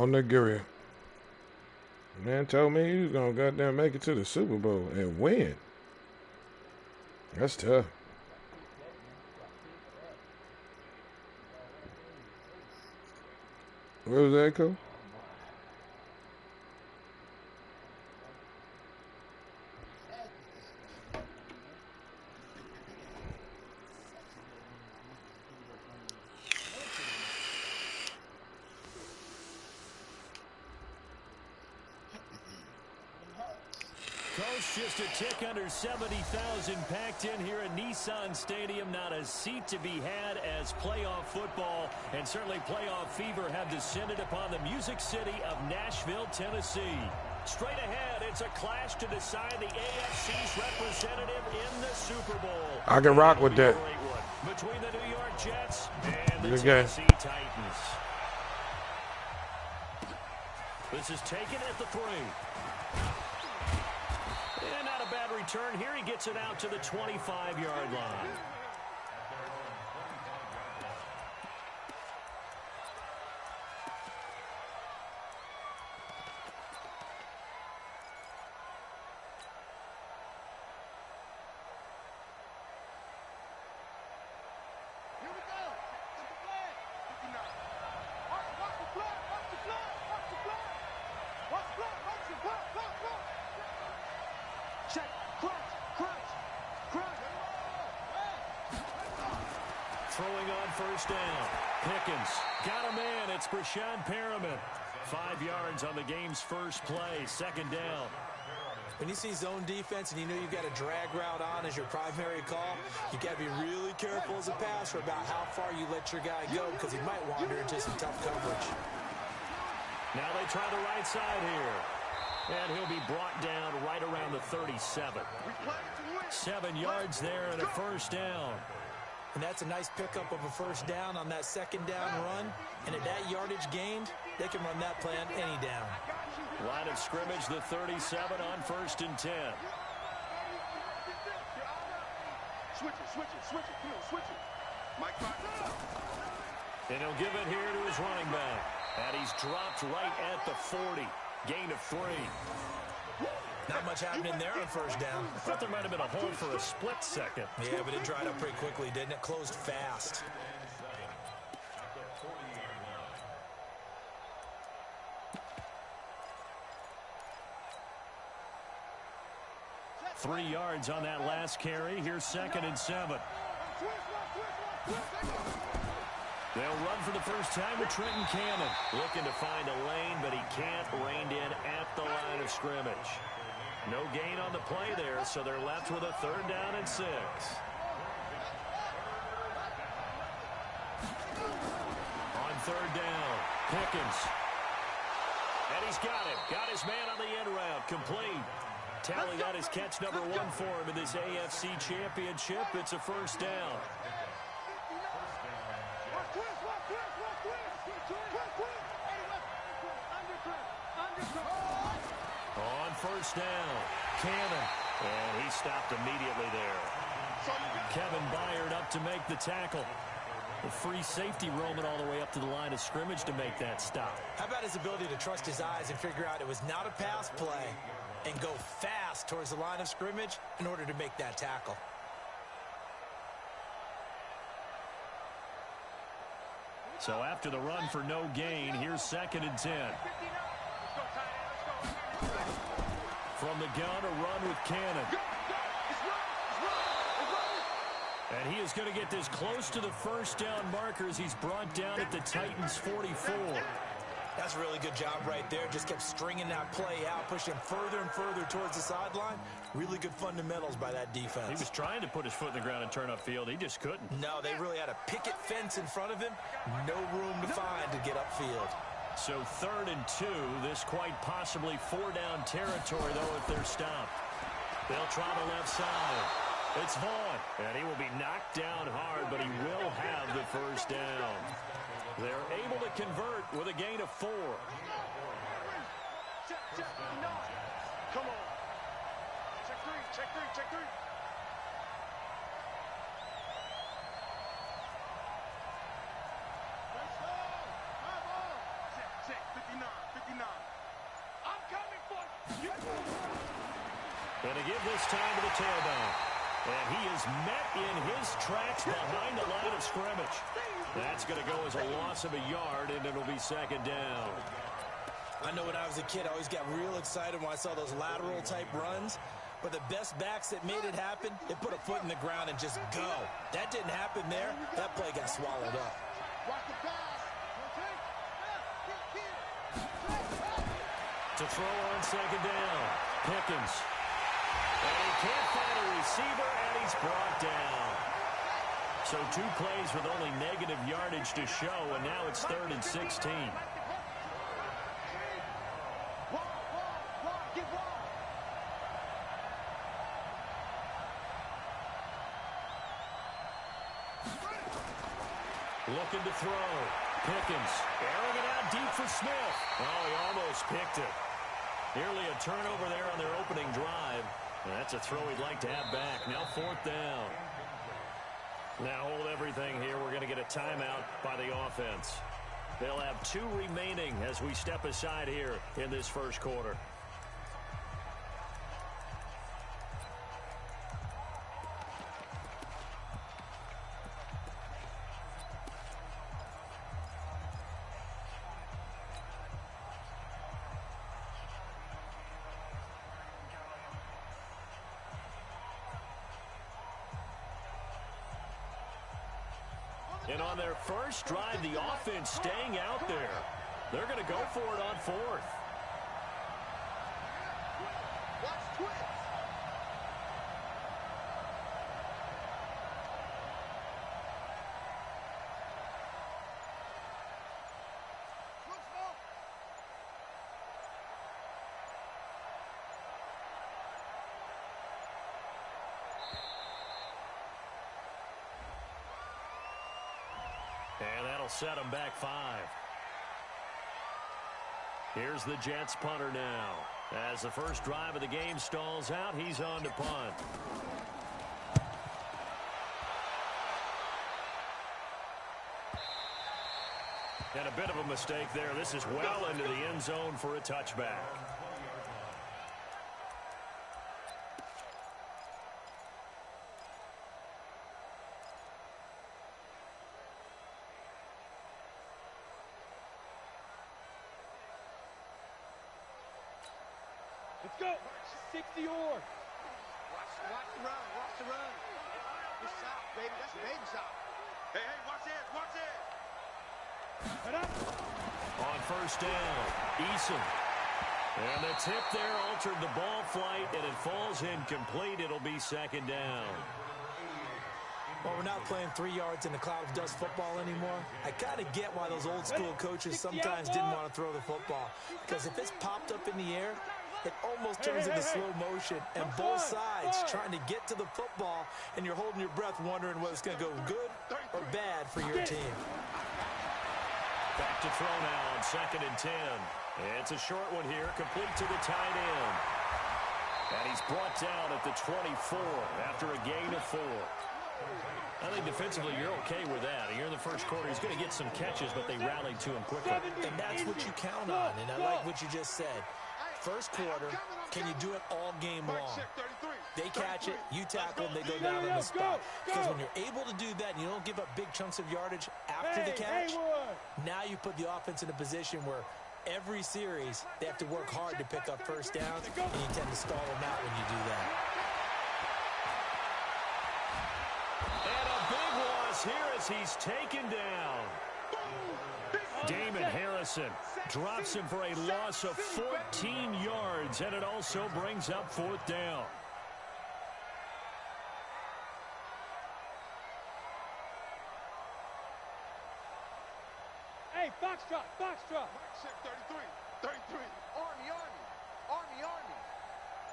on Nigeria. Man told me he was gonna goddamn make it to the Super Bowl and win. That's tough. Where was that, Cole? Just a tick under 70,000 packed in here at Nissan Stadium. Not a seat to be had as playoff football and certainly playoff fever have descended upon the Music City of Nashville, Tennessee. Straight ahead, it's a clash to decide the AFC's representative in the Super Bowl. I can rock with that. Between the New York Jets and the Good Tennessee Titans. This is taken at the 3. And not a bad return here. He gets it out to the 25-yard line. Throwing on first down. Pickens got a man. It's Brashad Perriman. 5 yards on the game's first play. Second down. When you see zone defense and you know you've got a drag route on as your primary call, you got to be really careful as a passer about how far you let your guy go because he might wander into some tough coverage. Now they try the right side here. And he'll be brought down right around the 37. 7 yards there and a first down. And that's a nice pickup of a first down on that second down run. And at that yardage gained, they can run that play on any down. Line of scrimmage, the 37 on 1st and 10. Switch it. Mike. And he'll give it here to his running back. And he's dropped right at the 40. Gain of 3. Not much happening there on first down. I thought there might have been a hole for a split second. Yeah, but it dried up pretty quickly, didn't it? Closed fast. Three yards on that last carry. Here's 2nd and 7. They'll run for the first time with Trenton Cannon. Looking to find a lane, but he can't. Reined in at the line of scrimmage. No gain on the play there, so they're left with a 3rd down and 6. On 3rd down, Pickens. And he's got it. Got his man on the end route. Complete. Tally that is catch number 1 for him in this AFC Championship. It's a first down. On first down, Cannon. And he stopped immediately there. Kevin Byard up to make the tackle. The free safety roaming all the way up to the line of scrimmage to make that stop. How about his ability to trust his eyes and figure out it was not a pass play and go fast towards the line of scrimmage in order to make that tackle. So after the run for no gain, here's 2nd and 10. From the gun, a run with Cannon. And he is going to get this close to the first down markers. He's brought down at the Titans' 44. That's a really good job right there. Just kept stringing that play out, pushing further and further towards the sideline. Really good fundamentals by that defense. He was trying to put his foot in the ground and turn upfield. He just couldn't. No, they really had a picket fence in front of him. No room to find to get upfield. So 3rd and 2. This quite possibly 4-down territory, though, if they're stopped. They'll try the left side. It's Vaughn. And he will be knocked down hard, but he will have the first down. They're able to convert with a gain of 4. Come on. Check three. 59, 59. I'm coming for you. Going to give this time to the tailback. And he is met in his tracks behind the line of scrimmage. That's going to go as a loss of a yard, and it'll be second down. I know when I was a kid, I always got real excited when I saw those lateral-type runs. But the best backs that made it happen, they put a foot in the ground and just go. That didn't happen there. That play got swallowed up. To throw on second down, Pickens. And he can't find a receiver, and he's brought down. So 2 plays with only negative yardage to show, and now it's 3rd and 16. Looking to throw. Pickens airing it out deep for Smith. Oh, he almost picked it. Nearly a turnover there on their opening drive. And that's a throw he'd like to have back. Now 4th down. Now hold everything here. We're going to get a timeout by the offense. They'll have 2 remaining as we step aside here in this first quarter. And on their first drive, the offense staying out there. They're going to go for it on 4th. Watch twist. And that'll set them back 5. Here's the Jets punter now. As the first drive of the game stalls out, he's on to punt. And a bit of a mistake there. This is well into the end zone for a touchback. Let's go. 60 or. Watch the run. Watch the run. Good shot, baby. That's a baby shot. Hey, watch this. Watch this. On first down, Eason. And the tip there altered the ball flight, and it falls incomplete. It'll be second down. Well, we're not playing 3 yards in the cloud of dust football anymore. I kind of get why those old school coaches sometimes didn't want to throw the football. Because if it's popped up in the air, it almost turns into slow motion, and both sides trying to get to the football, and you're holding your breath wondering whether it's going to go good or bad for your team. Back to throw now on 2nd and 10. It's a short one here, complete to the tight end. And he's brought down at the 24 after a gain of 4. I think defensively you're okay with that. Here in the first quarter, he's going to get some catches, but they rallied to him quickly. And that's what you count on, and I like what you just said. First quarter, can you do it all game long? They catch it, you tackle them, they go down on the spot. Because when you're able to do that and you don't give up big chunks of yardage after the catch, now you put the offense in a position where every series they have to work hard to pick up first downs, and you tend to stall them out when you do that. And a big loss here as he's taken down. Damon Harrison drops him for a loss of 14 yards, and it also brings up 4th down. Hey, Foxtrot, Foxtrot. Check 33. 33. Army.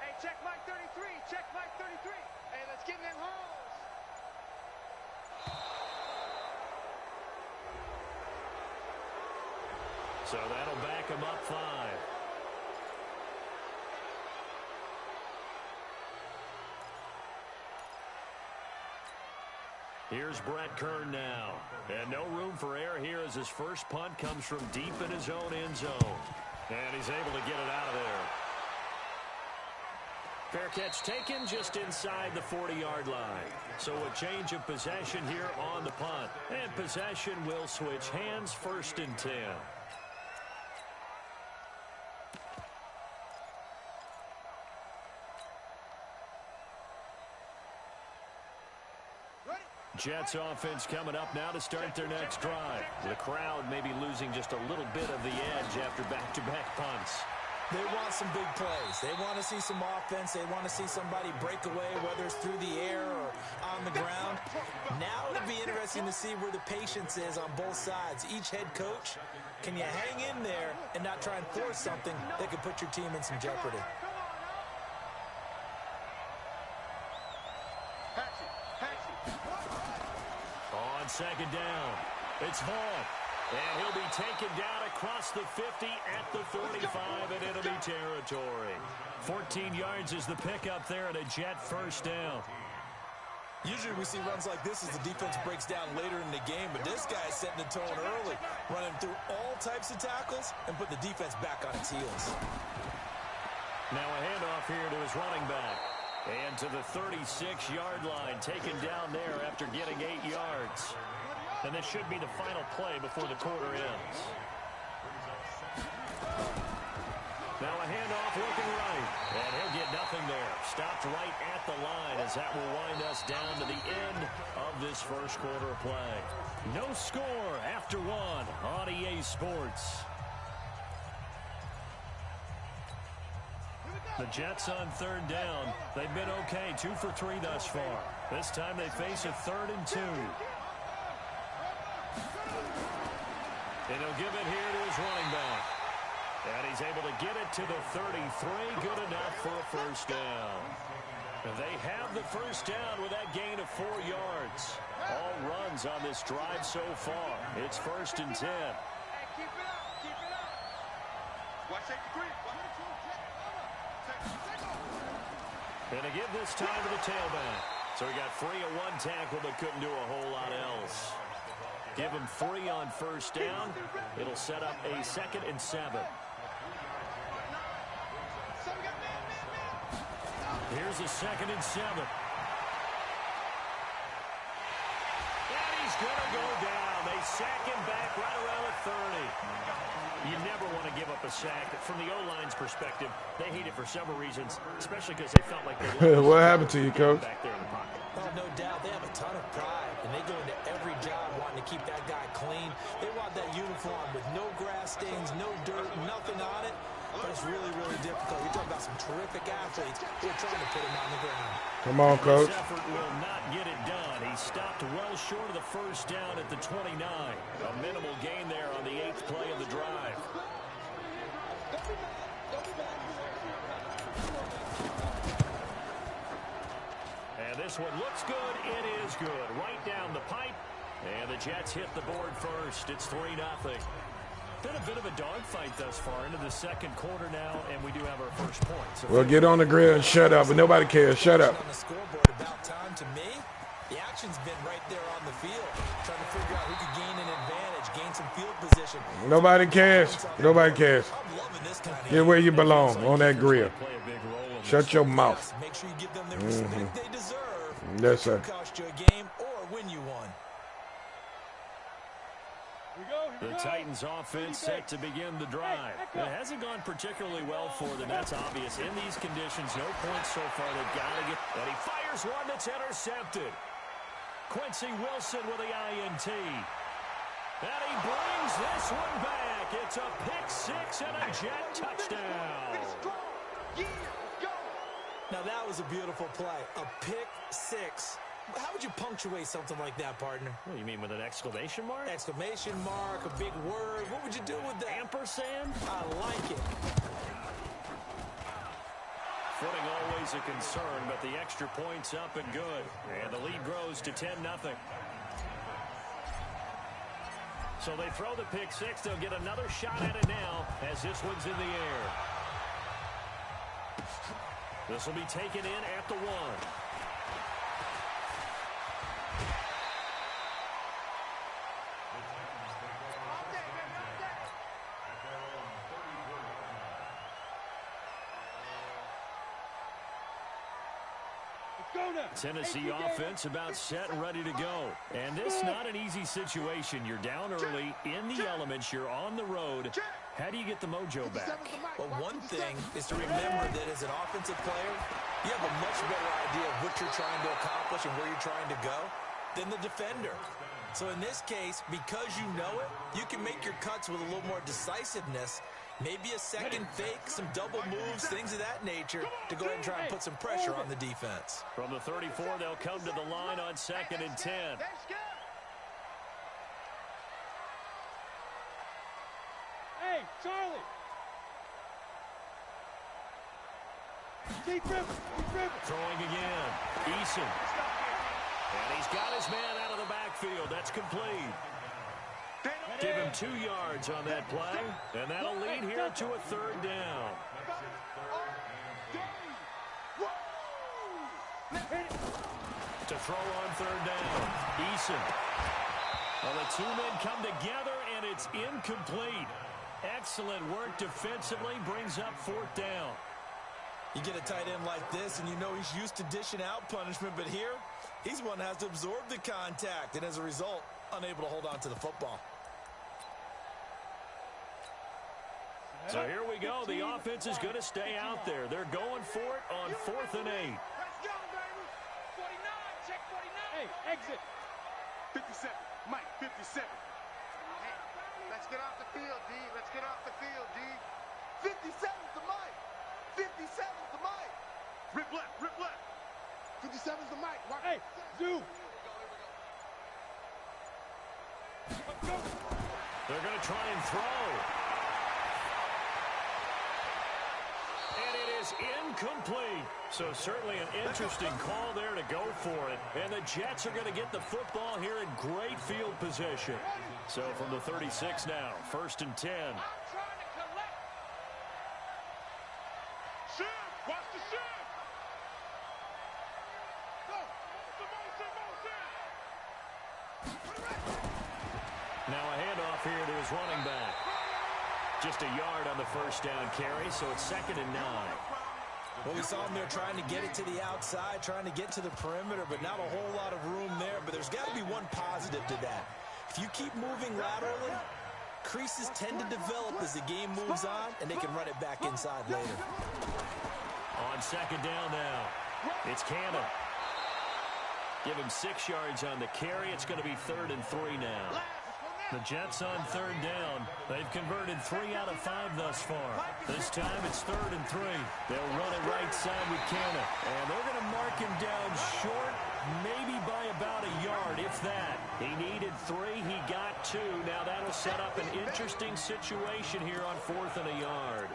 Hey, check Mike 33. Check Mike 33. Hey, let's get in them holes. So that'll back him up 5. Here's Brett Kern now. And no room for error here as his first punt comes from deep in his own end zone. And he's able to get it out of there. Fair catch taken just inside the 40-yard line. So a change of possession here on the punt. And possession will switch hands, 1st and 10. Jets offense coming up now to start their next drive. The crowd may be losing just a little bit of the edge after back-to-back punts. They want some big plays. They want to see some offense. They want to see somebody break away, whether it's through the air or on the ground. Now it'll be interesting to see where the patience is on both sides. Each head coach, can you hang in there and not try and force something that could put your team in some jeopardy? On 2nd down, it's Vaughn. And he'll be taken down across the 50 at the 45, and it'll be territory. 14 yards is the pickup there at a Jet 1st down. Usually we see runs like this as the defense breaks down later in the game, but this guy is setting the tone early, running through all types of tackles and putting the defense back on its heels. Now a handoff here to his running back. And to the 36-yard line, taken down there after getting 8 yards. And this should be the final play before the quarter ends. Now a handoff looking right. And he'll get nothing there. Stopped right at the line as that will wind us down to the end of this first quarter of play. No score after 1 on EA Sports. The Jets on 3rd down. They've been okay, 2 for 3 thus far. This time they face a 3rd and 2. And he'll give it here to his running back. And he's able to get it to the 33. Good enough for a 1st down. They have the 1st down with that gain of 4 yards. All runs on this drive so far. It's 1st and 10. Keep it up. Keep it up. Watch 83. And to give this time to the tailback. So he got free of 1 tackle but couldn't do a whole lot else. Give him 3 on 1st down. It'll set up a 2nd and 7. Here's a 2nd and 7. And he's going to go down. They sack him back right around the 30. You never want to give up a sack. From the O-line's perspective, they hate it for several reasons, especially because they felt like they What happened to you, Coach? Back there in the pocket. Oh, no doubt. They have a ton of pride, and they go into every job wanting to keep that guy clean. They want that uniform with no grass stains, no dirt, nothing on it. But it's really, really difficult. You're talking about some terrific athletes who are trying to put him on the ground. Come on, Coach. This effort will not get it done. He stopped well short of the 1st down at the 29. A minimal gain there on the 8th play of the drive. And this one looks good. It is good. Right down the pipe. And the Jets hit the board first. It's 3-0. Been a bit of a dogfight thus far into the 2nd quarter now, and we do have our first point. So Well, get on the grill and shut up, but nobody cares. Shut up. On the scoreboard, about time to me. The action's been right there on the field, trying to figure out who could gain an advantage, gain some field position. Nobody cares. Nobody cares. I'm loving this kind of Get where you belong, on that grill. play a big role in Shut your mouth. Make sure you give them the respect they deserve. Yes, sir. Cost you a game or win you one. The Titans offense set to begin the drive. It hasn't gone particularly well for them. That's obvious. In these conditions, no points so far. They've got to get. And he fires one that's intercepted. Quincy Wilson with the INT. And he brings this one back. It's a pick-6 and a Jet touchdown. Now that was a beautiful play. A pick-6. How would you punctuate something like that, partner? What do you mean, with an exclamation mark? Exclamation mark, a big word. What would you do with that? Ampersand? I like it. Footing always a concern, but the extra point's up and good. And the lead grows to 10-0. So they throw the pick-6. They'll get another shot at it now as this one's in the air. This will be taken in at the 1. Tennessee offense about set and ready to go. And this not an easy situation. You're down early, in the elements, you're on the road. How do you get the mojo back? Well, one thing is to remember that as an offensive player, you have a much better idea of what you're trying to accomplish and where you're trying to go than the defender. So in this case, because you know it, you can make your cuts with a little more decisiveness. Maybe a second fake, some double moves, things of that nature to go ahead and try and put some pressure on the defense. From the 34, they'll come to the line on 2nd and 10. Hey, Charlie! Keep dribbling. Throwing again. Eason. And he's got his man out of the backfield. That's complete. Give him 2 yards on that play, and that'll lead here to a 3rd down. To throw on 3rd down, Eason. Well, the 2 men come together, and it's incomplete. Excellent work defensively, brings up 4th down. You get a tight end like this, and you know he's used to dishing out punishment, but here, he's one that has to absorb the contact, and as a result, unable to hold on to the football. So here we go. The offense is going to stay out there. They're going for it on 4th and 8. Let's go, baby. 49, check 49. Hey, exit. 57, Mike, 57. Hey, let's get off the field, D. Let's get off the field, D. 57's the Mike. 57's the Mike. Rip left, rip left. 57's the Mike. Hey, zoom. Let's go. They're going to try and throw. Incomplete. So certainly an interesting call there to go for it. And the Jets are going to get the football here in great field position. So from the 36 now, 1st and 10. I'm trying to collect. Shift. Watch the shift. Go. Now a handoff here to his running back. Just a yard on the 1st down carry, so it's 2nd and 9. Well, we saw him there trying to get it to the outside, trying to get to the perimeter, but not a whole lot of room there. But there's got to be one positive to that. If you keep moving laterally, creases tend to develop as the game moves on, and they can run it back inside later. On 2nd down now, it's Cannon. Give him 6 yards on the carry. It's going to be 3rd and 3 now. The Jets on 3rd down. They've converted 3 out of 5 thus far. This time it's 3rd and 3. They'll run it right side with Cannon. And they're going to mark him down short, maybe by about a yard, if that. He needed 3. He got 2. Now that'll set up an interesting situation here on 4th and a yard.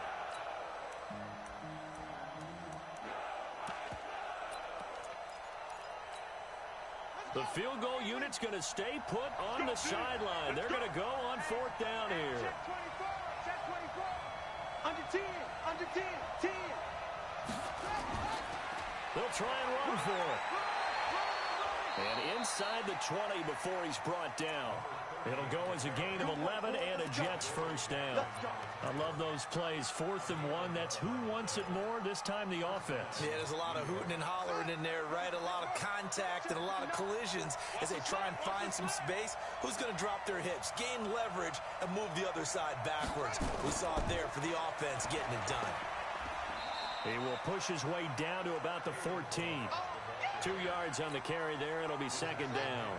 The field goal unit's going to stay put on the sideline. They're going to go on 4th down here. Check 24. Under 10. Under 10. 10. They'll try and run for it. And inside the 20 before he's brought down. It'll go as a gain of 11 and a Jets 1st down. I love those plays. 4th and 1. That's who wants it more. This time the offense. Yeah, there's a lot of hooting and hollering in there, right? A lot of contact and a lot of collisions as they try and find some space. Who's going to drop their hips, gain leverage, and move the other side backwards? We saw it there for the offense getting it done. He will push his way down to about the 14. 2 yards on the carry there. It'll be 2nd down.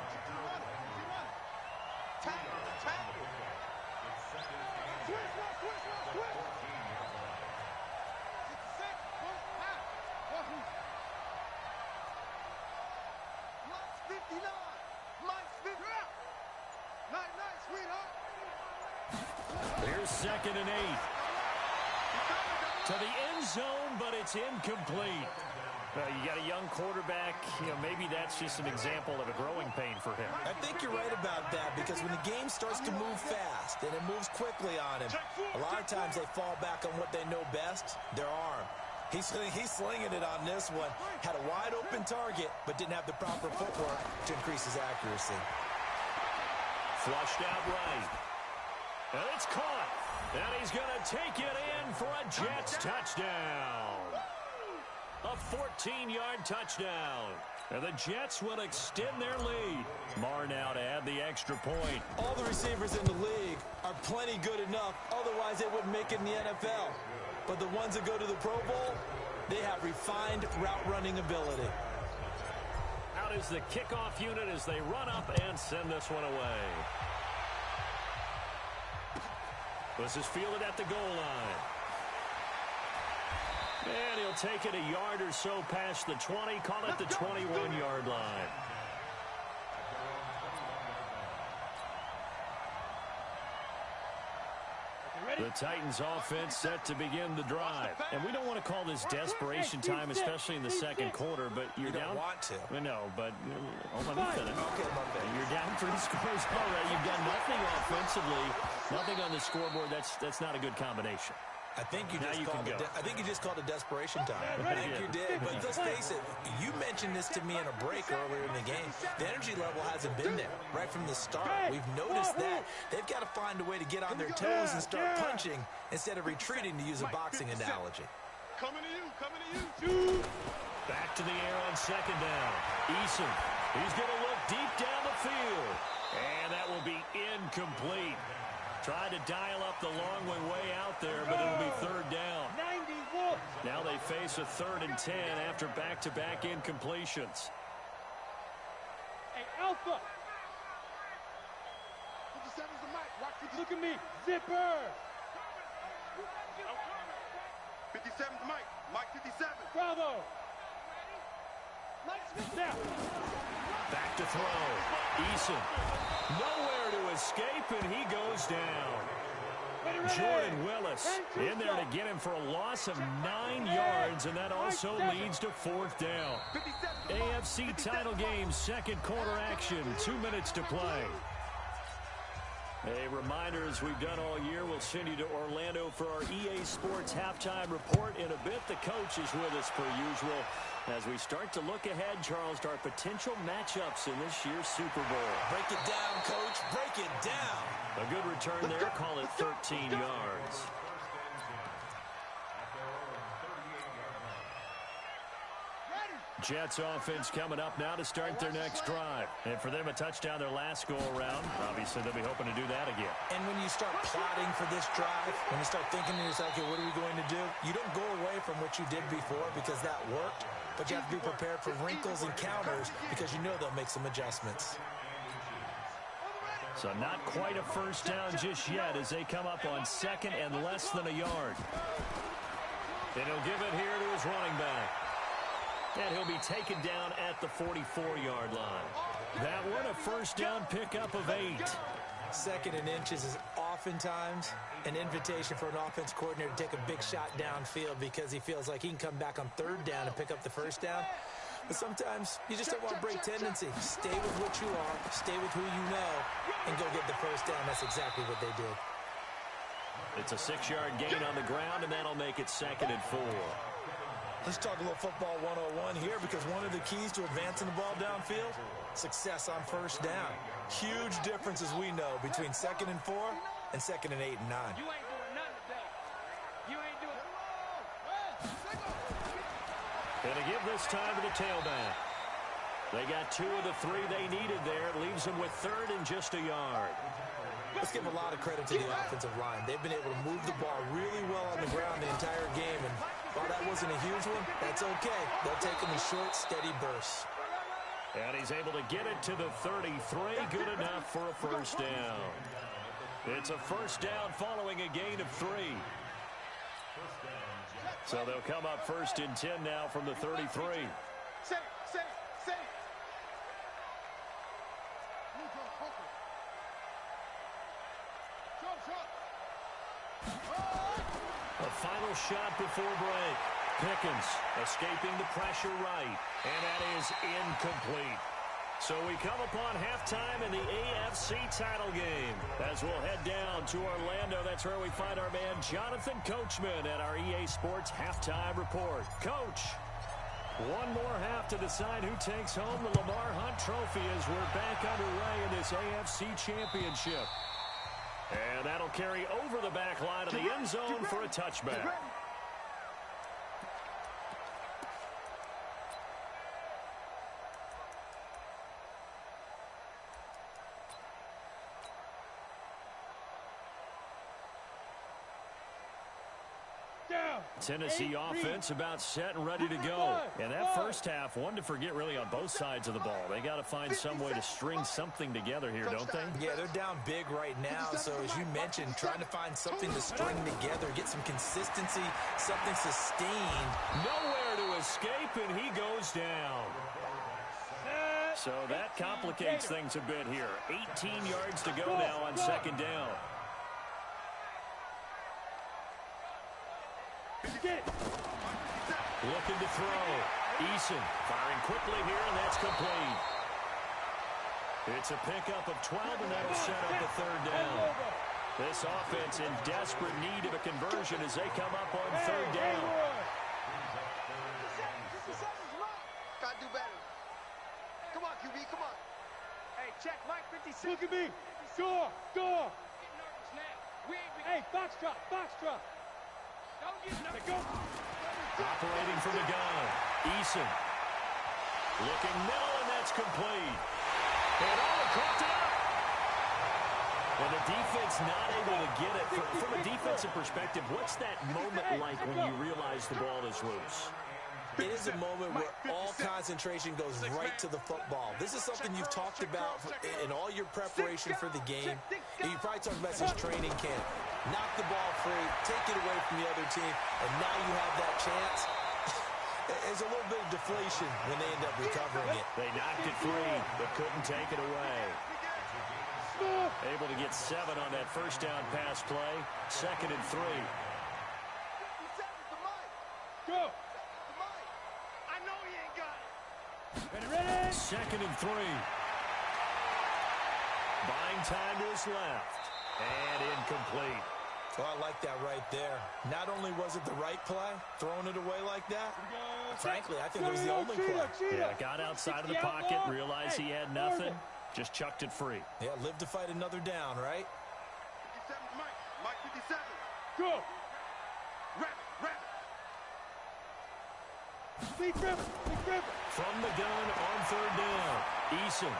Here's 2nd and 8. To the end zone, but it's incomplete. You got a young quarterback. Maybe that's just an example of a growing pain for him. I think you're right about that, because when the game starts to move fast and it moves quickly on him, a lot of times they fall back on what they know best, their arm. He's slinging it on this one. Had a wide open target, but didn't have the proper footwork to increase his accuracy. Flushed out right. And it's caught. And he's going to take it in for a Jets touchdown. A 14-yard touchdown. And the Jets will extend their lead. Marr now to add the extra point. All the receivers in the league are plenty good enough. Otherwise, they wouldn't make it in the NFL. But the ones that go to the Pro Bowl, they have refined route running ability. Out is the kickoff unit as they run up and send this one away. This is fielded at the goal line. And he'll take it a yard or so past the 20, call it the 21-yard line. The Titans offense set to begin the drive. And we don't want to call this desperation time, especially in the second quarter, but you're down. You don't want to. No, but let me finish. Okay, my bad. You're down 3 scores already. You've done nothing offensively, nothing on the scoreboard. That's not a good combination. I think you just called it desperation time. I think you did. But let's face it, you mentioned this to me in a break earlier in the game. The energy level hasn't been there right from the start. We've noticed that. They've got to find a way to get on their toes and start punching instead of retreating, to use a boxing analogy. Coming to you. Back to the air on second down. Eason, he's going to look deep down the field. And that will be incomplete. Tried to dial up the long way out there, but it'll be third down. 91. Now they face a 3rd and 10 after back-to-back incompletions. Hey, Alpha. 57's the mic. Watch 57. Look at me. Zipper. 57's the mic. Mike 57. Bravo. Now. Back to throw. Eason. Nowhere to escape, and he goes down. Jordan Willis in there to get him for a loss of 9 yards, and that also leads to 4th down. AFC title game, second quarter action, 2 minutes to play. A reminder, as we've done all year, we'll send you to Orlando for our EA Sports halftime report in a bit. The coach is with us per usual as we start to look ahead, Charles, to our potential matchups in this year's Super Bowl. Break it down, Coach. Break it down. A good return there. Call it 13 yards. Jets offense coming up now to start their next drive. And for them, a touchdown their last go-around. Obviously, they'll be hoping to do that again. And when you start plotting for this drive, when you start thinking to yourself, okay, what are we going to do? You don't go away from what you did before because that worked. But you have to be prepared for wrinkles and counters because you know they'll make some adjustments. So not quite a first down just yet as they come up on 2nd and less than a yard. And he'll give it here to his running back. And he'll be taken down at the 44-yard line. That one, a first down pickup of 8. 2nd and inches is oftentimes an invitation for an offense coordinator to take a big shot downfield because he feels like he can come back on 3rd down and pick up the first down. But sometimes you just don't want to break tendency. Stay with what you are, stay with who you know, and go get the first down. That's exactly what they did. It's a 6-yard gain on the ground, and that'll make it 2nd and 4. Let's talk a little football 101 here because one of the keys to advancing the ball downfield, success on first down. Huge difference, as we know, between 2nd and 4 and 2nd and 8 and 9. You ain't doing nothing today. You ain't doing. And to give this time to the tailback. They got 2 of the 3 they needed there. It leaves them with 3rd and just a yard. Let's give a lot of credit to the offensive line. They've been able to move the ball really well on the ground the entire game. And while that wasn't a huge one, that's okay. They'll take them in short, steady bursts. And he's able to get it to the 33. Good enough for a first down. It's a first down following a gain of 3. So they'll come up 1st and 10 now from the 33. Say. A final shot before break. Pickens escaping the pressure right. And that is incomplete. So we come upon halftime in the AFC title game. As we'll head down to Orlando, that's where we find our man Jonathan Coachman at our EA Sports halftime report. Coach, one more half to decide who takes home the Lamar Hunt Trophy as we're back underway in this AFC Championship. And that'll carry over the back line of the end zone for a touchback. Tennessee offense about set and ready to go. And that first half, one to forget really on both sides of the ball. They got to find some way to string something together here, don't they? Yeah, they're down big right now. So as you mentioned, trying to find something to string together, get some consistency, something sustained. Nowhere to escape, and he goes down. So that complicates things a bit here. 18 yards to go now on second down. Looking to throw. Eason firing quickly here, and that's complete. It's a pickup of 12, and that'll set up the third down. This offense in desperate need of a conversion as they come up on third down. Gotta do better. Come on, QB, come on. Hey, check, Mike 56. Look at me. Door. Hey, box drop. Don't get nervous. Go. Operating from the gun. Eason. Looking middle, and that's complete. And caught it up. And the defense not able to get it. From a defensive perspective, what's that moment like when you realize the ball is loose? It is a moment where all concentration goes right to the football. This is something you've talked about in all your preparation for the game. And you probably talked about since training camp. Knock the ball free, take it away from the other team, and now you have that chance. There's a little bit of deflation when they end up recovering it. They knocked it free, but couldn't take it away. Able to get 7 on that first down pass play. 2nd and 3. Go. I know he ain't got it. Ready? 2nd and 3. Buying time to his left. And incomplete. Well, I like that right there. Not only was it the right play, throwing it away like that, frankly, I think it was the only play. Yeah, got outside of the pocket, realized he had nothing, just chucked it free. Yeah, live to fight another down, right? 57 Mike 57. Go. Rap. Big grip. From the gun on third down. Eason.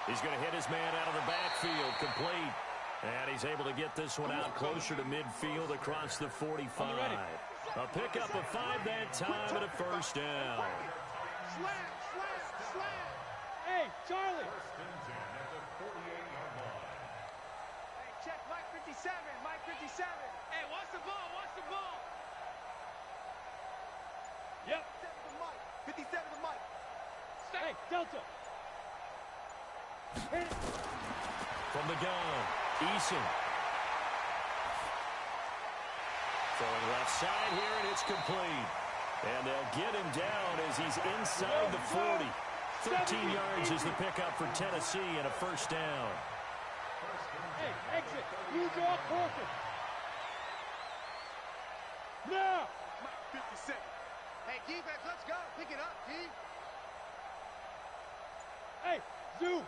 He's going to hit his man out of the backfield, complete. And he's able to get this one out closer to midfield across the 45. A pickup of 5 that time and a first down. Slam. Hey, Charlie. Hey, check Mike 57. Hey, what's the ball? Yep. 57 to Mike. Hey, Delta. Hit it. From the gun, Eason. Throwing left side here, and it's complete. And they'll get him down as he's inside the 40. 13 yards is the pickup for Tennessee and a first down. Hey, exit. Use your caution. Now. Mike 57. Hey, defense, let's go. Pick it up, D. Hey, zoom.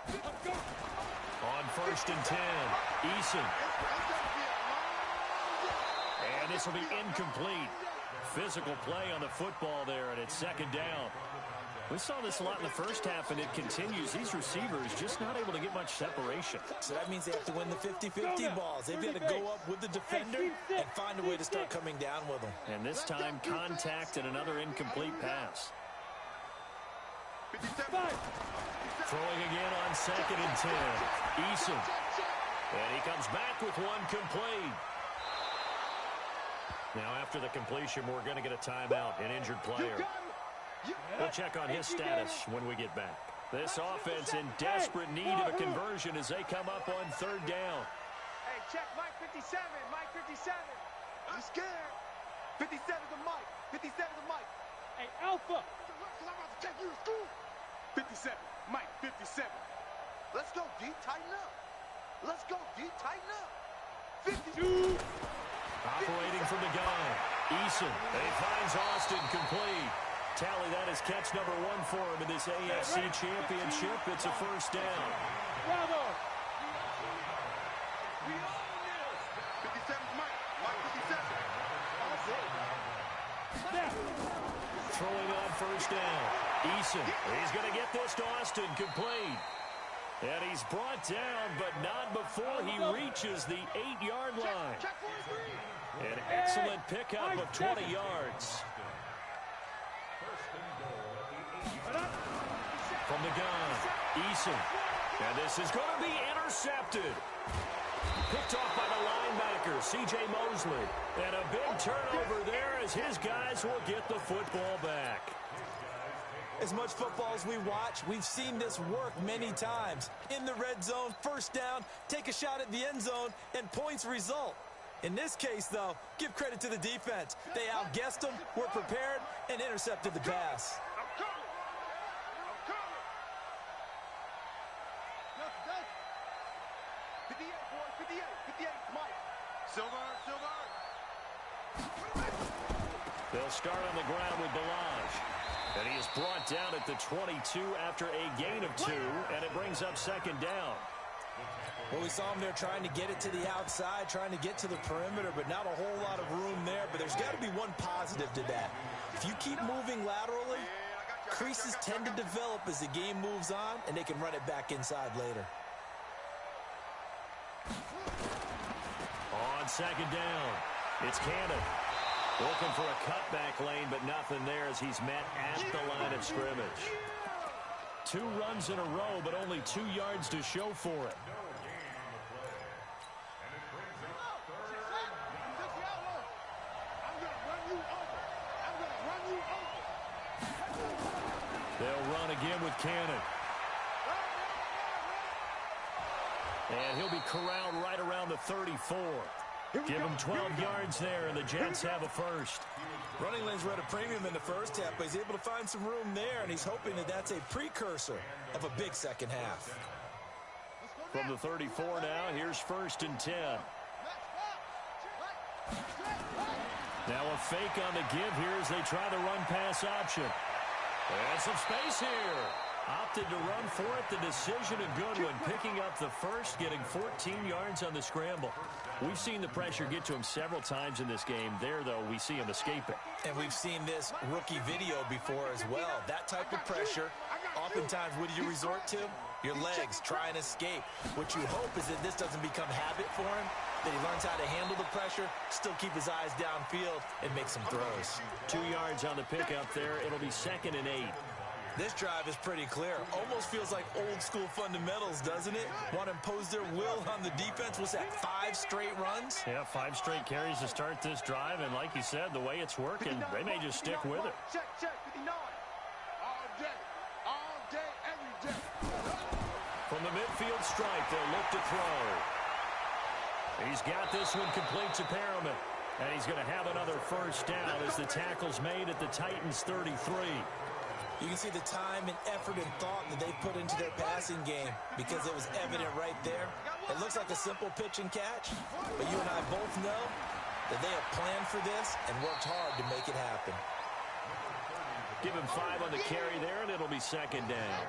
Let's go. On 1st and 10, Eason. And this will be incomplete. Physical play on the football there, and it's 2nd down. We saw this a lot in the first half, and it continues. These receivers just not able to get much separation. So that means they have to win the 50-50 balls. They've got to go up with the defender and find a way to start coming down with them. And this time, contact and another incomplete pass. 57. Throwing again on 2nd and 10. Eason. And he comes back with one complete. Now, after the completion, we're going to get a timeout, an injured player. We'll check on his status when we get back. This offense in desperate need of a conversion as they come up on third down. Hey, check Mike 57. I'm scared. 57 to Mike. 57 to Mike. Hey, Alpha. I'm about to take you to school. 57. Mike 57. Let's go, D. Tighten up. Let's go, D. Tighten up. 52. Operating from the gun. Eason. And he finds Austin complete. Tally, that is catch number 1 for him in this AFC Championship. It's a first down. Bravo. 57 Mike. Mike 57. Snap. Throwing on first down. Eason. He's going to get this to Austin complete. And he's brought down, but not before he reaches the 8-yard line. An excellent pickup of 20 yards. From the gun, Eason. And this is going to be intercepted. Picked off by the linebacker, C.J. Mosley. And a big turnover there as his guys will get the football back. As much football as we watch, we've seen this work many times. In the red zone, first down, take a shot at the end zone, and points result. In this case, though, give credit to the defense. They outguessed them, were prepared, and intercepted the pass. They'll start on the ground with Balaj. And he is brought down at the 22 after a gain of 2, and it brings up second down. Well, we saw him there trying to get it to the outside, trying to get to the perimeter, but not a whole lot of room there. But there's got to be one positive to that. If you keep moving laterally, creases tend to develop as the game moves on, and they can run it back inside later. On second down, it's Cannon. Looking for a cutback lane, but nothing there as he's met at the line of scrimmage. 2 runs in a row, but only 2 yards to show for it. They'll run again with Cannon. And he'll be corralled right around the 34. Give him 12 yards there, and the Jets have a first. Running lanes were at a premium in the first half, but he's able to find some room there, and he's hoping that that's a precursor of a big second half. From the 34 now, here's 1st and 10. Now a fake on the give here as they try the run-pass option. And some space here. Opted to run for it. The decision a good one. Picking up the first, getting 14 yards on the scramble. We've seen the pressure get to him several times in this game. There, though, we see him escape it. And we've seen this rookie video before as well. That type of pressure, oftentimes, what do you resort to? Your legs, try and escape. What you hope is that this doesn't become habit for him, that he learns how to handle the pressure, still keep his eyes downfield, and make some throws. 2 yards on the pickup there. It'll be 2nd and 8. This drive is pretty clear. Almost feels like old-school fundamentals, doesn't it? Want to impose their will on the defense. Was that 5 straight runs? Yeah, 5 straight carries to start this drive, and like you said, the way it's working, they may just stick with it. Check, 59. All day, every day. From the midfield stripe, they'll look to throw. He's got this one complete to Perriman, and he's going to have another first down as the tackle's made at the Titans' 33. You can see the time and effort and thought that they put into their passing game because it was evident right there. It looks like a simple pitch and catch, but you and I both know that they have planned for this and worked hard to make it happen. Give him 5 on the carry there, and it'll be 2nd down.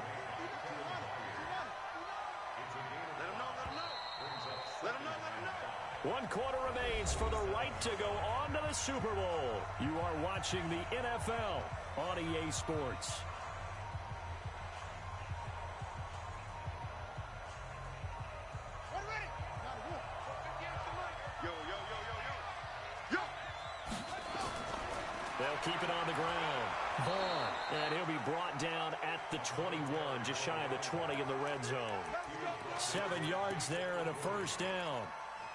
Let him know. 1 quarter remains for the right to go on to the Super Bowl. You are watching the NFL on EA Sports. They'll keep it on the ground. And he'll be brought down at the 21, just shy of the 20 in the red zone. 7 yards there and a first down.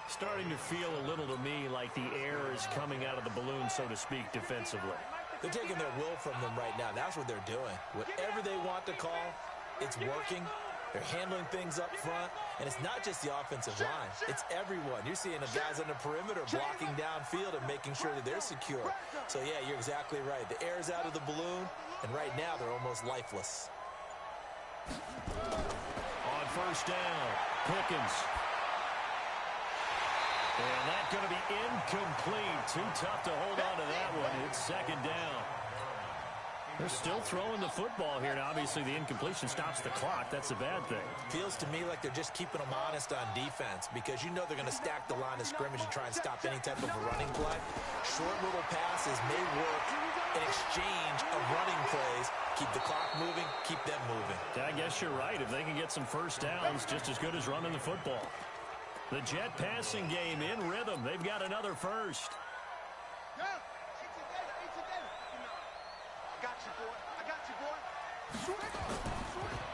Starting to feel a little to me like the air is coming out of the balloon, so to speak, defensively. They're taking their will from them right now. That's what they're doing. Whatever they want to call, it's working. They're handling things up front. And it's not just the offensive line. It's everyone. You're seeing the guys on the perimeter blocking downfield and making sure that they're secure. So, yeah, you're exactly right. The air's out of the balloon, and right now they're almost lifeless. On first down, Pickens. And that's going to be incomplete. Too tough to hold on to that one. It's 2nd down. They're still throwing the football here, and obviously the incompletion stops the clock. That's a bad thing. Feels to me like they're just keeping them honest on defense because you know they're going to stack the line of scrimmage and try and stop any type of a running play. Short little passes may work in exchange of running plays. Keep the clock moving, keep them moving. I guess you're right. If they can get some first downs, just as good as running the football. The Jet passing game in rhythm. They've got another first.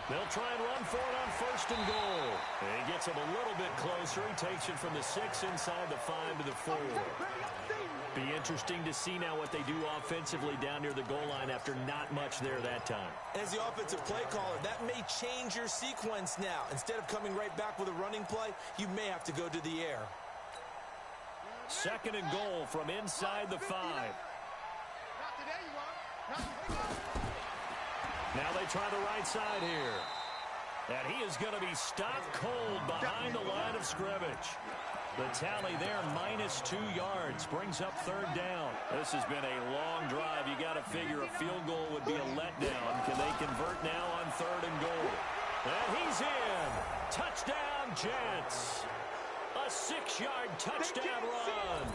They'll try and run for it on first and goal. And he gets him a little bit closer. He takes it from the 6 inside the 5 to the 4. Be interesting to see now what they do offensively down near the goal line after not much there that time. As the offensive play caller, that may change your sequence now. Instead of coming right back with a running play, you may have to go to the air. Second and goal from inside the 5. Now they try the right side here. And he is going to be stopped cold behind the line of scrimmage. The tally there, -2 yards, brings up third down. This has been a long drive. You got to figure a field goal would be a letdown. Can they convert now on third and goal? And he's in. Touchdown, Jets. A 6-yard touchdown run.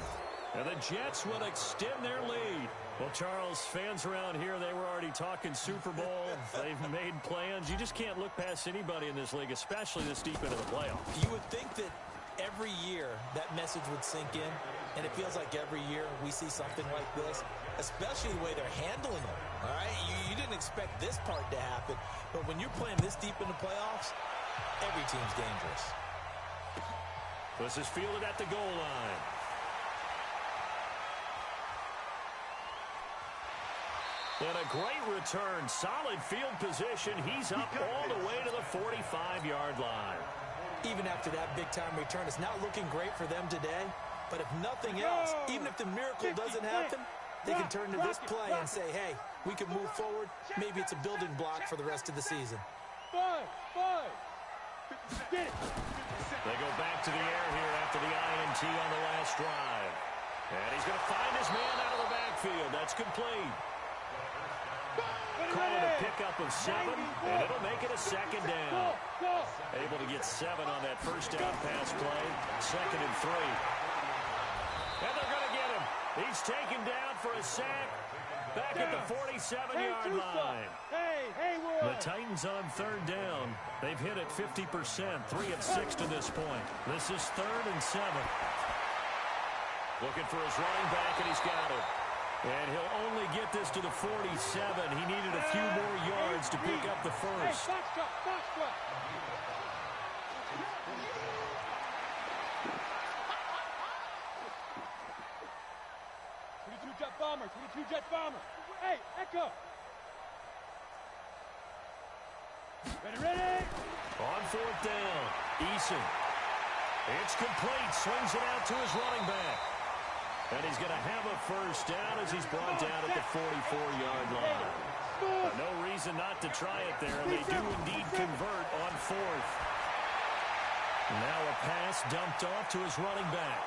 And the Jets will extend their lead. Well, Charles, fans around here, they were already talking Super Bowl. They've made plans. You just can't look past anybody in this league, especially this deep into the playoffs. You would think that every year that message would sink in, and it feels like every year we see something like this, especially the way they're handling it. All right, you didn't expect this part to happen, but when you're playing this deep in the playoffs, every team's dangerous. This is fielded at the goal line. And a great return, solid field position. He's up all the way to the 45-yard line. Even after that big-time return, it's not looking great for them today. But if nothing else, even if the miracle doesn't happen, they can turn to this play and say, hey, we can move forward. Maybe it's a building block for the rest of the season. They go back to the air here after the INT on the last drive. And he's going to find his man out of the backfield. That's complete. Call it a pickup of 7, and it'll make it a second down. Able to get 7 on that first down pass play. Second and 3. And they're going to get him. He's taken down for a sack back at the 47-yard line. The Titans on third down. They've hit it 50%, 3 of 6 to this point. This is third and 7. Looking for his running back, and he's got it. And he'll only get this to the 47. He needed a few more yards to pick up the first. Box truck. 22 jet bomber. Hey, Echo. Ready. On fourth down, Eason. It's complete. Swings it out to his running back. And he's going to have a first down as he's brought down at the 44-yard line. No reason not to try it there, and they do indeed convert on fourth. Now a pass dumped off to his running back.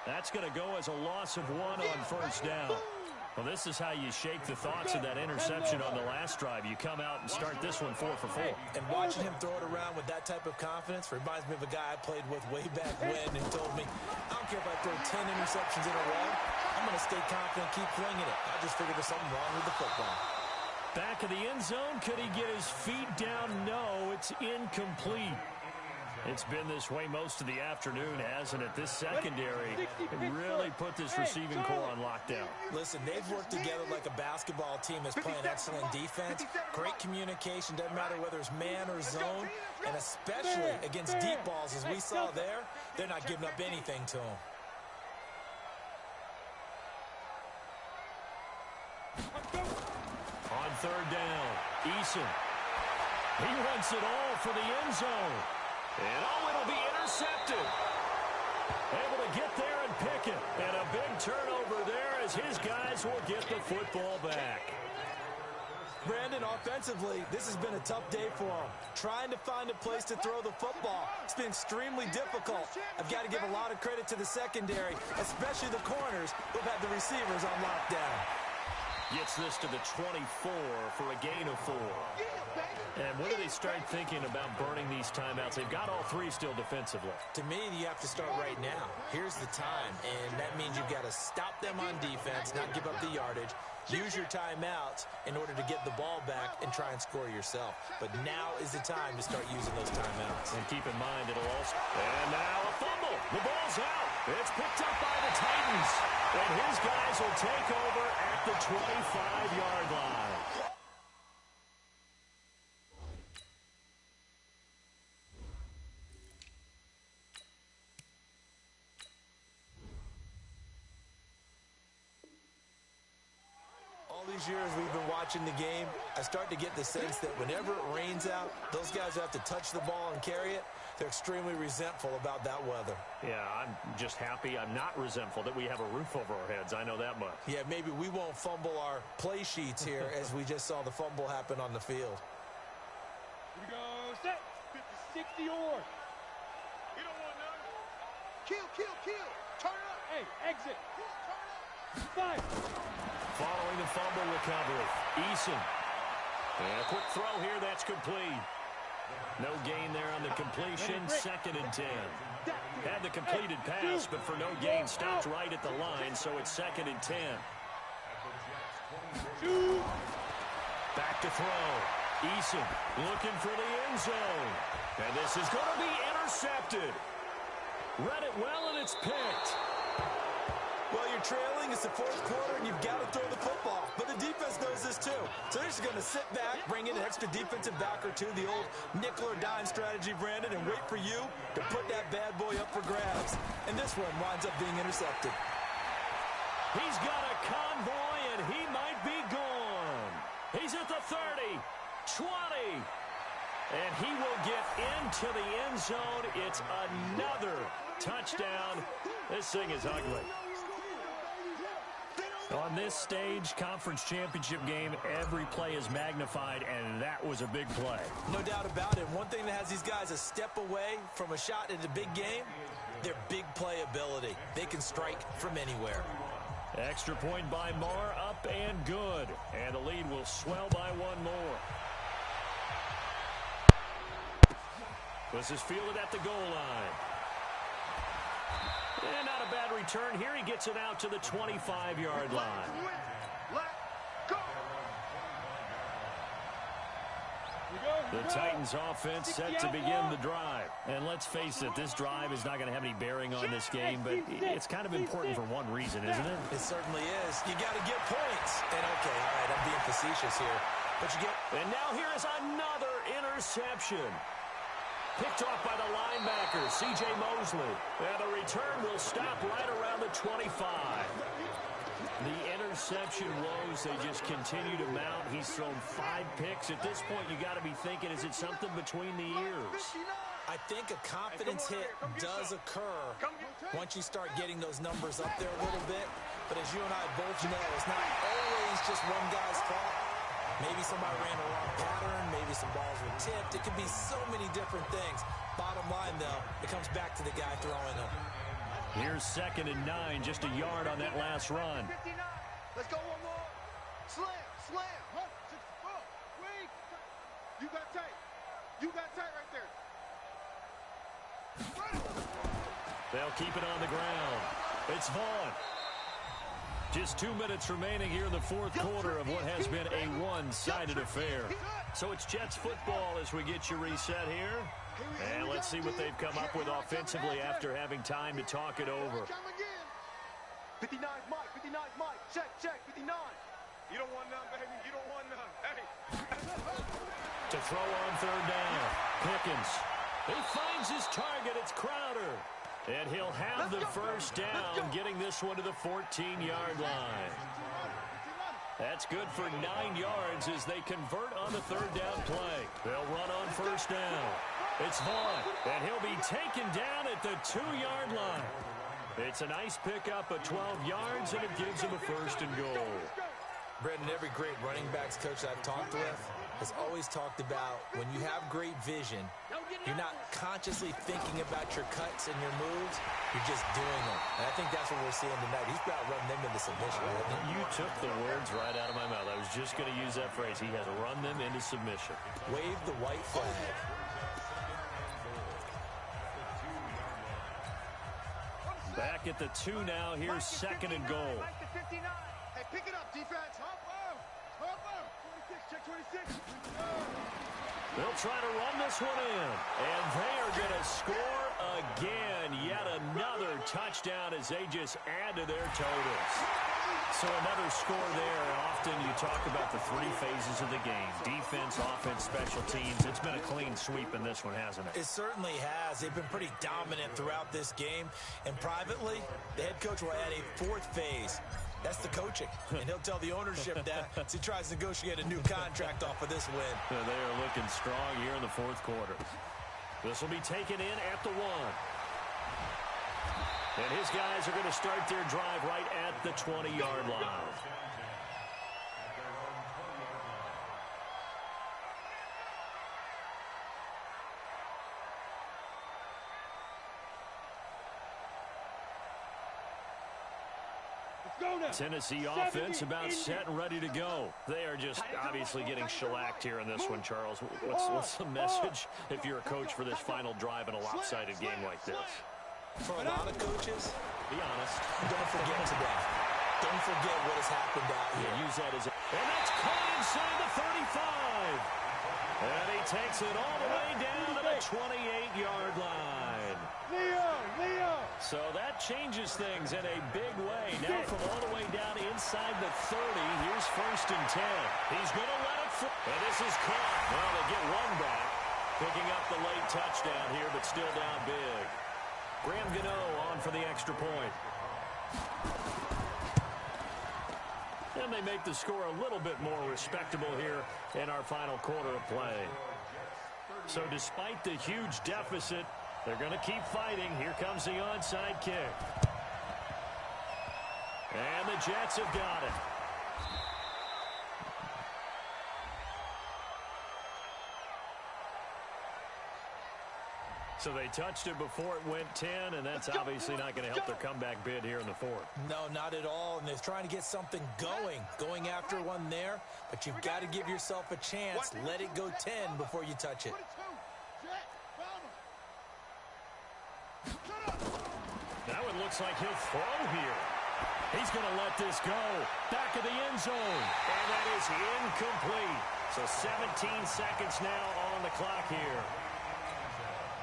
That's going to go as a loss of 1 on first down. Well, this is how you shake the thoughts of that interception on the last drive. You come out and start this one 4 for 4. And watching him throw it around with that type of confidence reminds me of a guy I played with way back when who told me, I don't care if I throw 10 interceptions in a row. I'm going to stay confident, keep flinging it. I just figured there's something wrong with the football. Back of the end zone. Could he get his feet down? No, it's incomplete. It's been this way most of the afternoon, hasn't it? This secondary really put this receiving core on lockdown. Listen, they've worked together like a basketball team that's playing excellent defense. Great communication, doesn't matter whether it's man or zone. And especially against deep balls, as we saw there, they're not giving up anything to them. On third down, Eason. He wants it all for the end zone. And it'll be intercepted. Able to get there and pick it. And a big turnover there as his guys will get the football back. Brandon, offensively, this has been a tough day for him. Trying to find a place to throw the football. It's been extremely difficult. I've got to give a lot of credit to the secondary, especially the corners who've had the receivers on lockdown. Gets this to the 24 for a gain of 4. And when do they start thinking about burning these timeouts? They've got all 3 still defensively. To me, you have to start right now. Here's the time, and that means you've got to stop them on defense, not give up the yardage. Use your timeouts in order to get the ball back and try and score yourself. But now is the time to start using those timeouts. And keep in mind, it'll also... And now a fumble. The ball's out. It's picked up by the Titans. And his guys will take over at the 25-yard line. These years we've been watching the game, I start to get the sense that whenever it rains out, those guys who have to touch the ball and carry it, they're extremely resentful about that weather. Yeah, I'm just happy I'm not resentful that we have a roof over our heads. I know that much. Yeah, maybe we won't fumble our play sheets here as we just saw the fumble happen on the field. Here we go, set. 60 or. You don't want none. Kill. Turn it up. Hey, exit. Turn it up. Fire. Following the fumble recovery, Eason. And a quick throw here, that's complete. No gain there on the completion, 2nd and 10. Had the completed pass, but for no gain, stopped right at the line, so it's 2nd and 10. Back to throw. Eason looking for the end zone. And this is going to be intercepted. Read it well, and it's picked. Well, you're trailing. It's the 4th quarter, and you've got to throw the football. But the defense knows this, too. So they're just going to sit back, bring in an extra defensive back or two, the old nickel or dime strategy, Brandon, and wait for you to put that bad boy up for grabs. And this one winds up being intercepted. He's got a convoy, and he might be gone. He's at the 30, 20. And he will get into the end zone. It's another touchdown. This thing is ugly. On this stage, conference championship game, every play is magnified, and that was a big play. No doubt about it. One thing that has these guys a step away from a shot in a big game, their big play ability. They can strike from anywhere. Extra point by Marr, up and good. And the lead will swell by 1 more. This is fielded at the goal line. And not a bad return here. He gets it out to the 25-yard line. The Titans offense set to begin the drive. And let's face it, this drive is not going to have any bearing on this game, but it's kind of important for one reason, isn't it? It certainly is. You got to get points. And okay, all right, I'm being facetious here. But you get... And now here is another interception. Picked off by the linebacker, C.J. Mosley. And the return will stop right around the 25. The interception woes, they just continue to mount. He's thrown 5 picks. At this point, you got to be thinking, is it something between the ears? I think a confidence hit does occur once you start getting those numbers up there a little bit. But as you and I both know, it's not always just one guy's fault. Maybe somebody ran a wrong pattern. Maybe some balls were tipped. It could be so many different things. Bottom line, though, it comes back to the guy throwing them. Here's 2nd and 9, just a yard on that last run. 59. Let's go one more. Slam. Wait. You got tight right there. They'll keep it on the ground. It's Vaughn. Just 2 minutes remaining here in the 4th quarter of what has been a one-sided affair. So it's Jets football as we get you reset here. And let's see what they've come up with offensively after having time to talk it over. 59 Mike. Check, 59. You don't want none, baby. You don't want none. Hey. To throw on 3rd down, Pickens. He finds his target. It's Crowder. And he'll have the first down, getting this one to the 14-yard line. That's good for 9 yards as they convert on the 3rd down play. They'll run on 1st down. It's Vaughn, and he'll be taken down at the 2-yard line. It's a nice pickup of 12 yards, and it gives him a 1st and goal. Brendan, every great running backs coach I've talked with has always talked about when you have great vision, you're not consciously thinking about your cuts and your moves. You're just doing them. And I think that's what we're seeing tonight. He's about running them into submission. You took the words right out of my mouth. I was just going to use that phrase. He has run them into submission. Wave the white flag. Back at the 2 now. Here's second and goal. Hey, pick it up, defense. Harper. 26, check 26. They'll try to run this one in. And they are going to score again. Yet another touchdown as they just add to their totals. So another score there. Often you talk about the 3 phases of the game. Defense, offense, special teams. It's been a clean sweep in this one, hasn't it? It certainly has. They've been pretty dominant throughout this game. And privately, the head coach will add a 4th phase. That's the coaching. And he'll tell the ownership that as he tries to negotiate a new contract off of this win. They are looking strong here in the 4th quarter. This will be taken in at the 1. And his guys are going to start their drive right at the 20-yard line. Tennessee offense about set and ready to go. They are just obviously getting shellacked here in this one, Charles. What's the message if you're a coach for this final drive in a lopsided game like this? For a lot of coaches, be honest, don't forget today. Don't forget what has happened out here. Yeah, use that as a... And that's caught inside the 35. And he takes it all the way down to the 28-yard line. Leo! So that changes things in a big way. Now from all the way down inside the 30, here's 1st and 10. He's going to let it fly. And this is caught. Well, they get one back. Picking up the late touchdown here, but still down big. Graham Gano on for the extra point. And they make the score a little bit more respectable here in our final quarter of play. So despite the huge deficit, they're going to keep fighting. Here comes the onside kick. And the Jets have got it. So they touched it before it went 10, and that's obviously not going to help their comeback bid here in the 4th. No, not at all, and they're trying to get something going after one there, but you've got to give yourself a chance. Let it go 10 before you touch it. Now it looks like he'll throw here. He's going to let this go. Back of the end zone, and that is incomplete. So 17 seconds now on the clock here.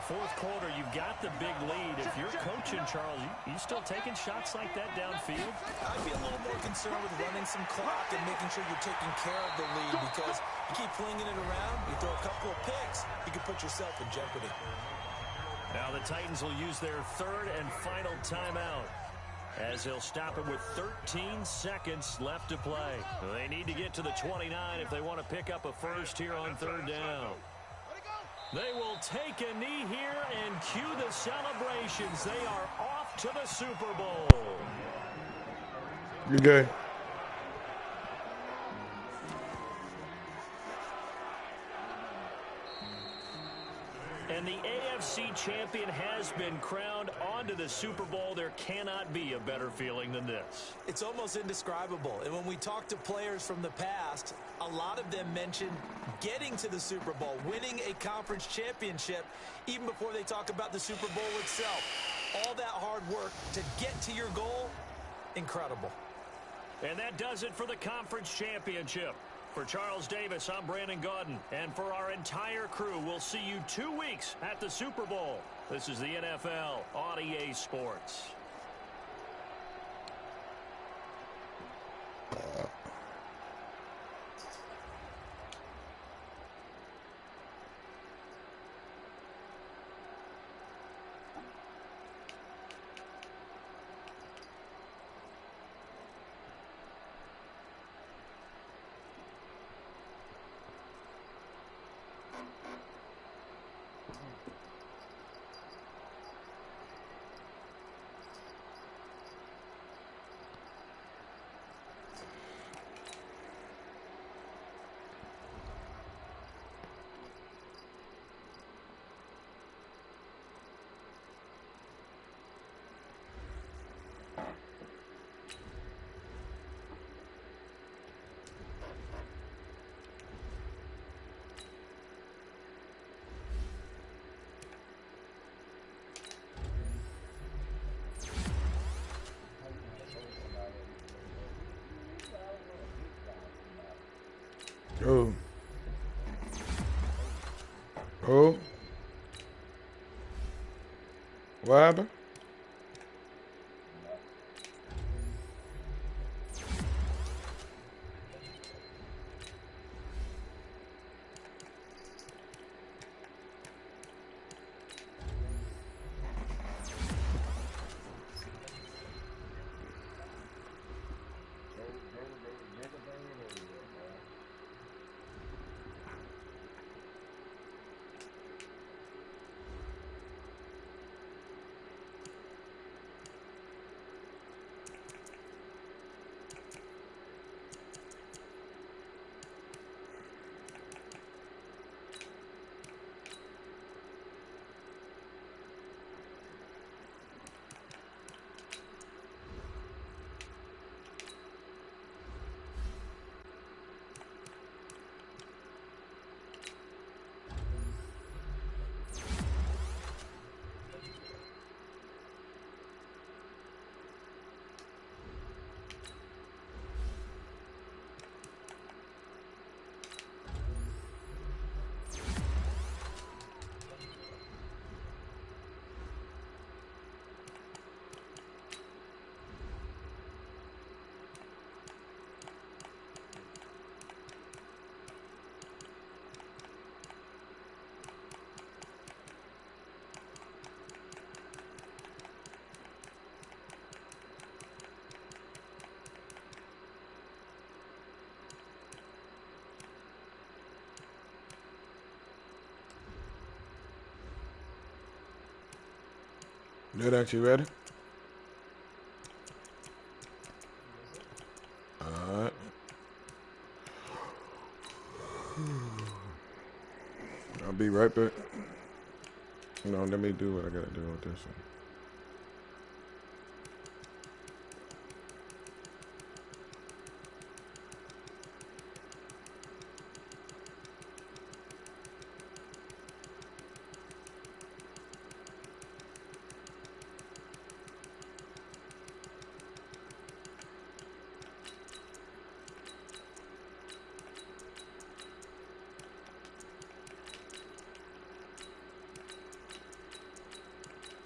4th quarter, you've got the big lead. If you're coaching, Charles, you still taking shots like that downfield? I'd be a little more concerned with running some clock and making sure you're taking care of the lead, because you keep flinging it around, you throw a couple of picks, you can put yourself in jeopardy. Now the Titans will use their 3rd and final timeout as they'll stop it with 13 seconds left to play. They need to get to the 29 if they want to pick up a first here on 3rd down. They will take a knee here and cue the celebrations. They are off to the Super Bowl. You good? And the AFC champion has been crowned onto the Super Bowl. There cannot be a better feeling than this. It's almost indescribable. And when we talk to players from the past, a lot of them mention getting to the Super Bowl, winning a conference championship, even before they talk about the Super Bowl itself. All that hard work to get to your goal, incredible. And that does it for the conference championship. For Charles Davis, I'm Brandon Gaudin. And for our entire crew, we'll see you 2 weeks at the Super Bowl. This is the NFL on EA Sports. Oh. Oh. What happened? That ain't you ready? Alright. I'll be right back. No, let me do what I gotta do with this one.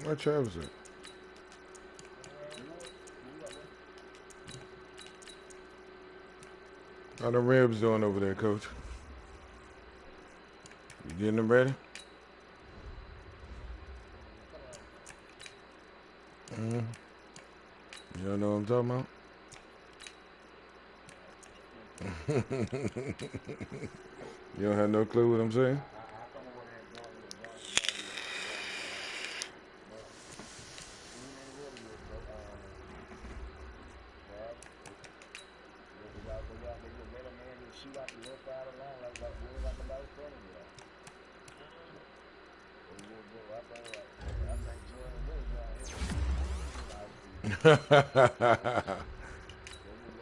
Where Travis at? How the ribs doing over there, Coach? You getting them ready? You don't know what I'm talking about? You don't have no clue what I'm saying?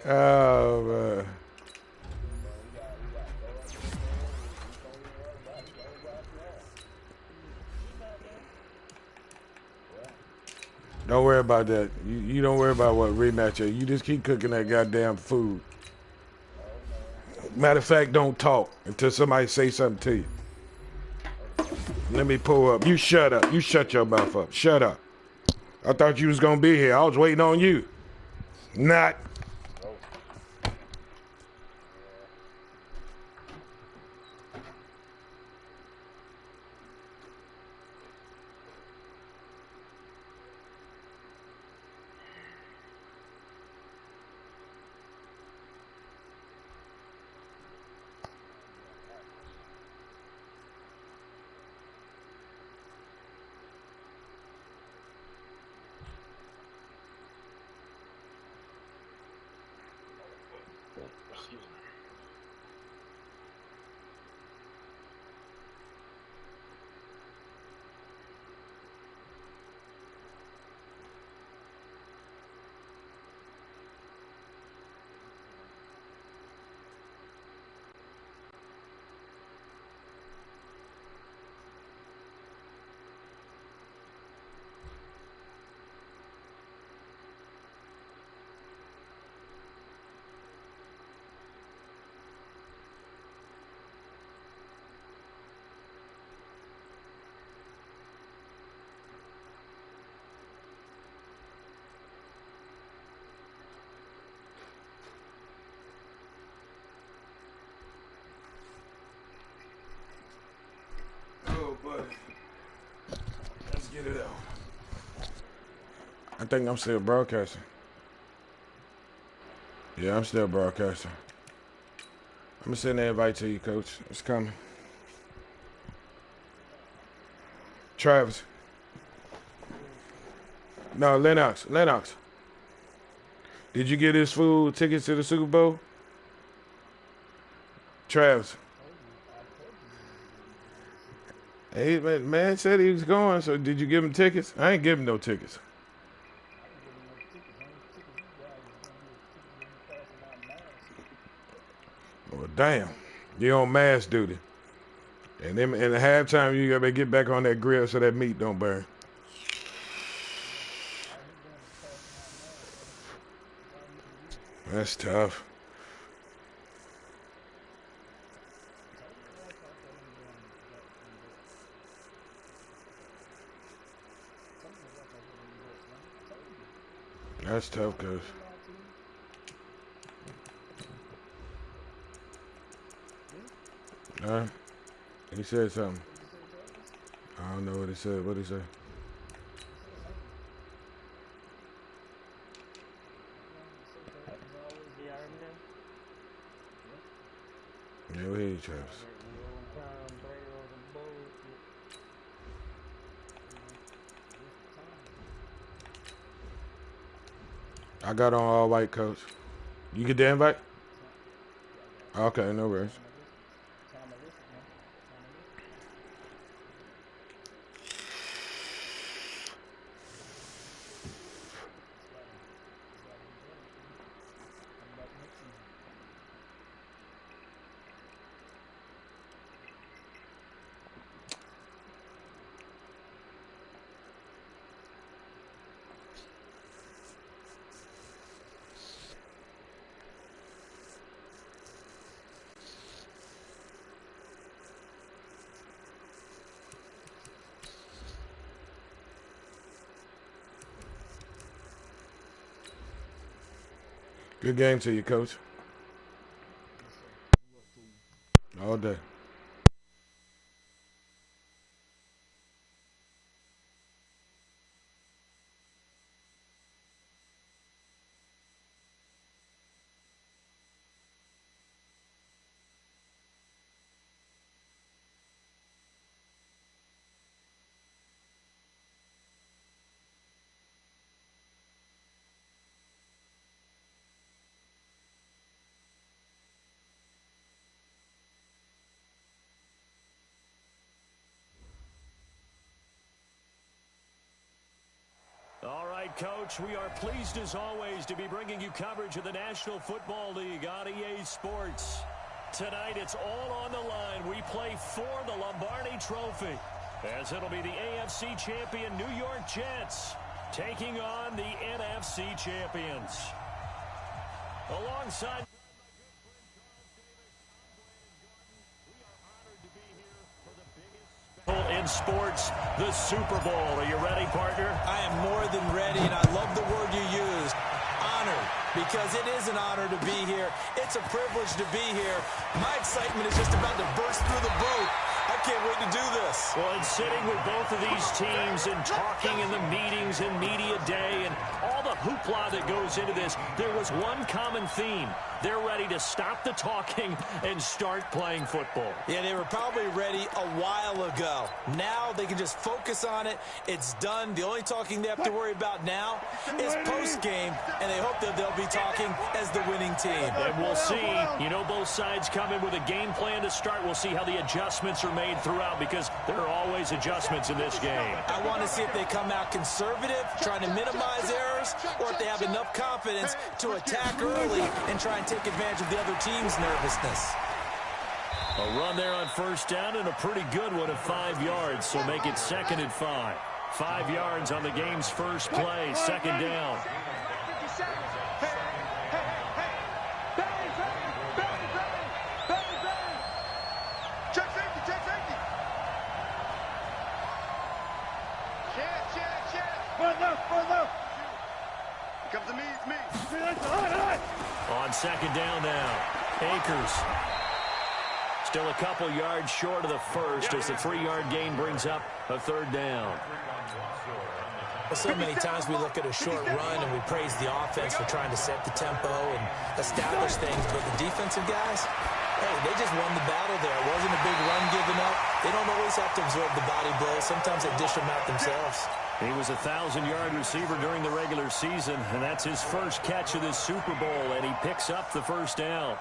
Oh, man. Don't worry about that. You don't worry about what rematch is. You just keep cooking that goddamn food. Matter of fact, don't talk until somebody say something to you. Let me pull up. You shut up. You shut your mouth up. Shut up. I thought you was gonna be here. I was waiting on you. Not. Get it out. I think I'm still broadcasting. Yeah, I'm still broadcasting. I'm gonna send an invite to you, Coach. It's coming. Travis. No, Lennox. Lennox. Did you get his fool tickets to the Super Bowl? Travis. Hey, man said he was going, so did you give him tickets? I ain't give him no tickets. Well, damn. You're on mass duty. And then in the halftime, you gotta get back on that grill so that meat don't burn. That's tough. That's tough, cuz. He said something. I don't know what he said. What did he say? Yeah, we hear you, Travis. I got on all white, Coach. You get the invite? Okay, no worries. Good game to you, Coach. All day. All right, Coach, we are pleased as always to be bringing you coverage of the National Football League on EA Sports. Tonight, it's all on the line. We play for the Lombardi Trophy, as it'll be the AFC champion New York Jets taking on the NFC champions. Alongside in sports, the Super Bowl. Are you ready, partner? I am more than ready, and I love the word you used, honored, because it is an honor to be here. It's a privilege to be here. My excitement is just about to burst through the boat. I can't wait to do this. Well, and sitting with both of these teams and talking in the meetings and media day and all the hoopla that goes into this, there was one common theme. They're ready to stop the talking and start playing football. Yeah, they were probably ready a while ago. Now they can just focus on it. It's done. The only talking they have to worry about now is post-game, and they hope that they'll be talking as the winning team. And we'll see. You know, both sides come in with a game plan to start. We'll see how the adjustments are made throughout, because there are always adjustments in this game. I want to see if they come out conservative, trying to minimize errors, or if they have enough confidence to attack early and try and take advantage of the other team's nervousness. A run there on first down, and a pretty good one of 5 yards, so make it 2nd and 5. 5 yards on the game's first play, 2nd down. On 2nd down now, Akers Still a couple yards short of the first as the 3-yard gain brings up a 3rd down. Well, so many times we look at a short run and we praise the offense for trying to set the tempo and establish things, but the defensive guys, hey, they just won the battle there. It wasn't a big run given up. They don't always have to absorb the body blows. Sometimes they dish them out themselves. He was a 1,000-yard receiver during the regular season, and that's his first catch of this Super Bowl, and he picks up the 1st down.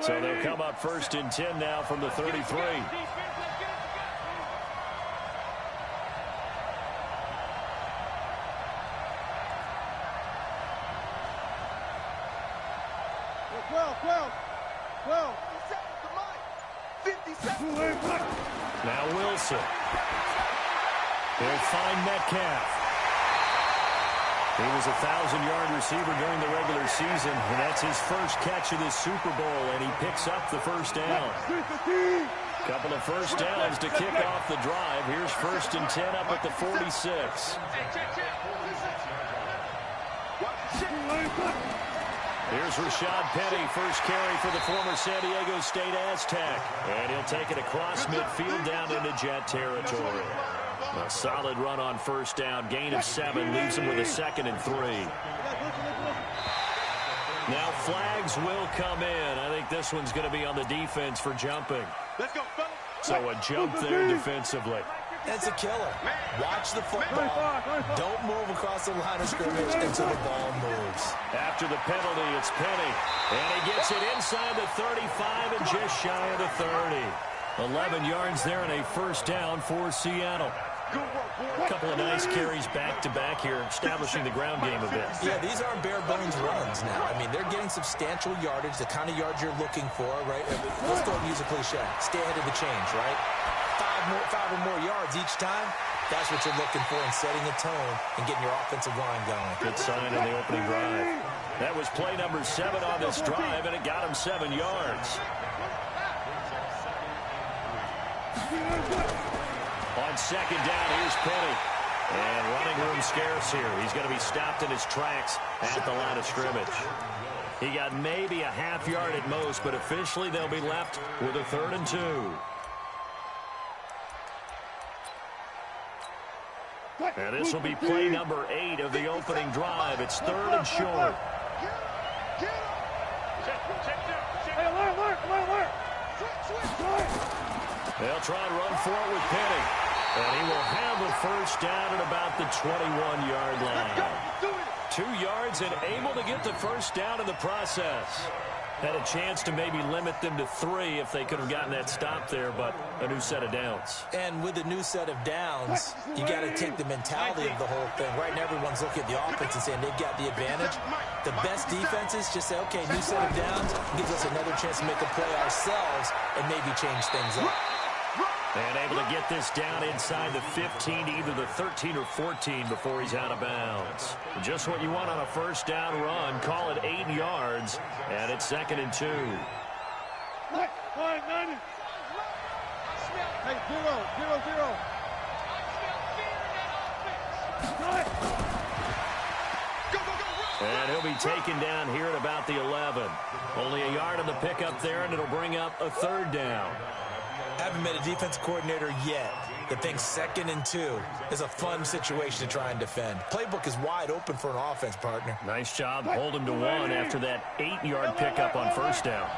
So they'll come up 1st and 10 now from the 33. Now Wilson. He'll find Metcalf. He was a 1,000-yard receiver during the regular season, and that's his first catch of this Super Bowl, and he picks up the 1st down. Couple of 1st downs to kick off the drive. Here's 1st and 10 up at the 46. Here's Rashad Penny, first carry for the former San Diego State Aztec. And he'll take it across midfield down into Jet territory. A solid run on 1st down. Gain of 7 leaves him with a 2nd and 3. Now flags will come in. I think this one's going to be on the defense for jumping. So a jump there defensively. That's a killer. Watch the football. Don't move across the line of scrimmage until the ball moves. After the penalty, it's Penny. And he gets it inside the 35 and just shy of the 30. 11 yards there and a 1st down for Seattle. A couple of nice carries back-to-back here, establishing the ground game a bit. Yeah, these aren't bare-bones runs now. I mean, they're getting substantial yardage, the kind of yards you're looking for, right? Let's go and use a cliche. Stay ahead of the change, right? 5 or more yards each time. That's what you're looking for in setting a tone and getting your offensive line going. Good sign on the opening drive. That was play number 7 on this drive, and it got him 7 yards. On 2nd down, here's Penny. And running room scarce here. He's going to be stopped in his tracks at the line of scrimmage. He got maybe a half yard at most, but officially they'll be left with a 3rd and 2. And this will be play number 8 of the opening drive. It's 3rd and short. They'll try and run for it with Penny. And he will have the 1st down at about the 21-yard line. 2 yards and able to get the 1st down in the process. Had a chance to maybe limit them to 3 if they could have gotten that stop there, but a new set of downs. And with a new set of downs, you got to take the mentality of the whole thing. Right now, everyone's looking at the offense and saying they've got the advantage. The best defenses just say, okay, new set of downs gives us another chance to make a play ourselves and maybe change things up. And able to get this down inside the 15, either the 13 or 14 before he's out of bounds. Just what you want on a 1st down run. Call it 8 yards, and it's 2nd and 2. Hey, 0-0-0. And he'll be taken down here at about the 11. Only a yard on the pickup there, and it'll bring up a 3rd down. Haven't met a defense coordinator yet that thinks 2nd and 2 is a fun situation to try and defend. Playbook is wide open for an offense, partner. Nice job holding to 1 after that 8-yard pickup on 1st down.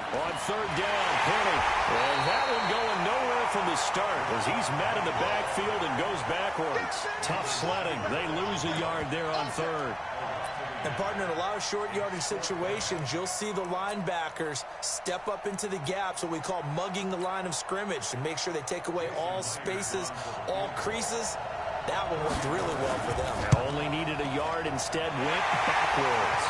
On 3rd down, Penny. And that one going nowhere from the start as he's met in the backfield and goes backwards. Tough sledding. They lose a yard there on 3rd. And, partner, in a lot of short yardage situations, you'll see the linebackers step up into the gaps, what we call mugging the line of scrimmage, to make sure they take away all spaces, all creases. That one worked really well for them. Only needed a yard, instead went backwards.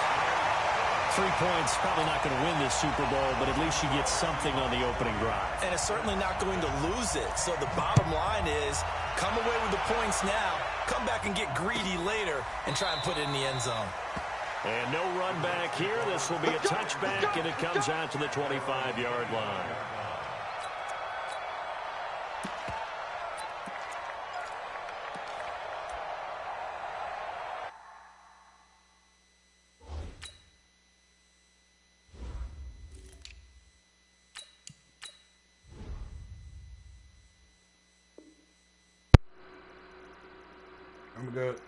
3 points, probably not going to win this Super Bowl, but at least you get something on the opening drive. And it's certainly not going to lose it. So the bottom line is, come away with the points now, come back and get greedy later, and try and put it in the end zone. And no run back here. This will be a touchback, and it comes out to the 25-yard line. good.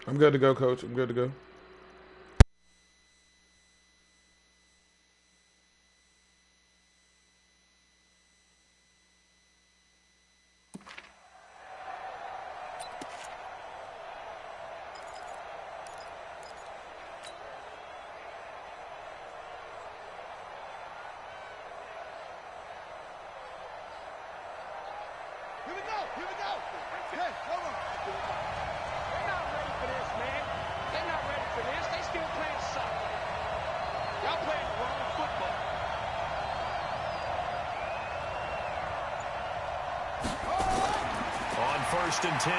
I'm good to go, Coach. I'm good to go. First and 10.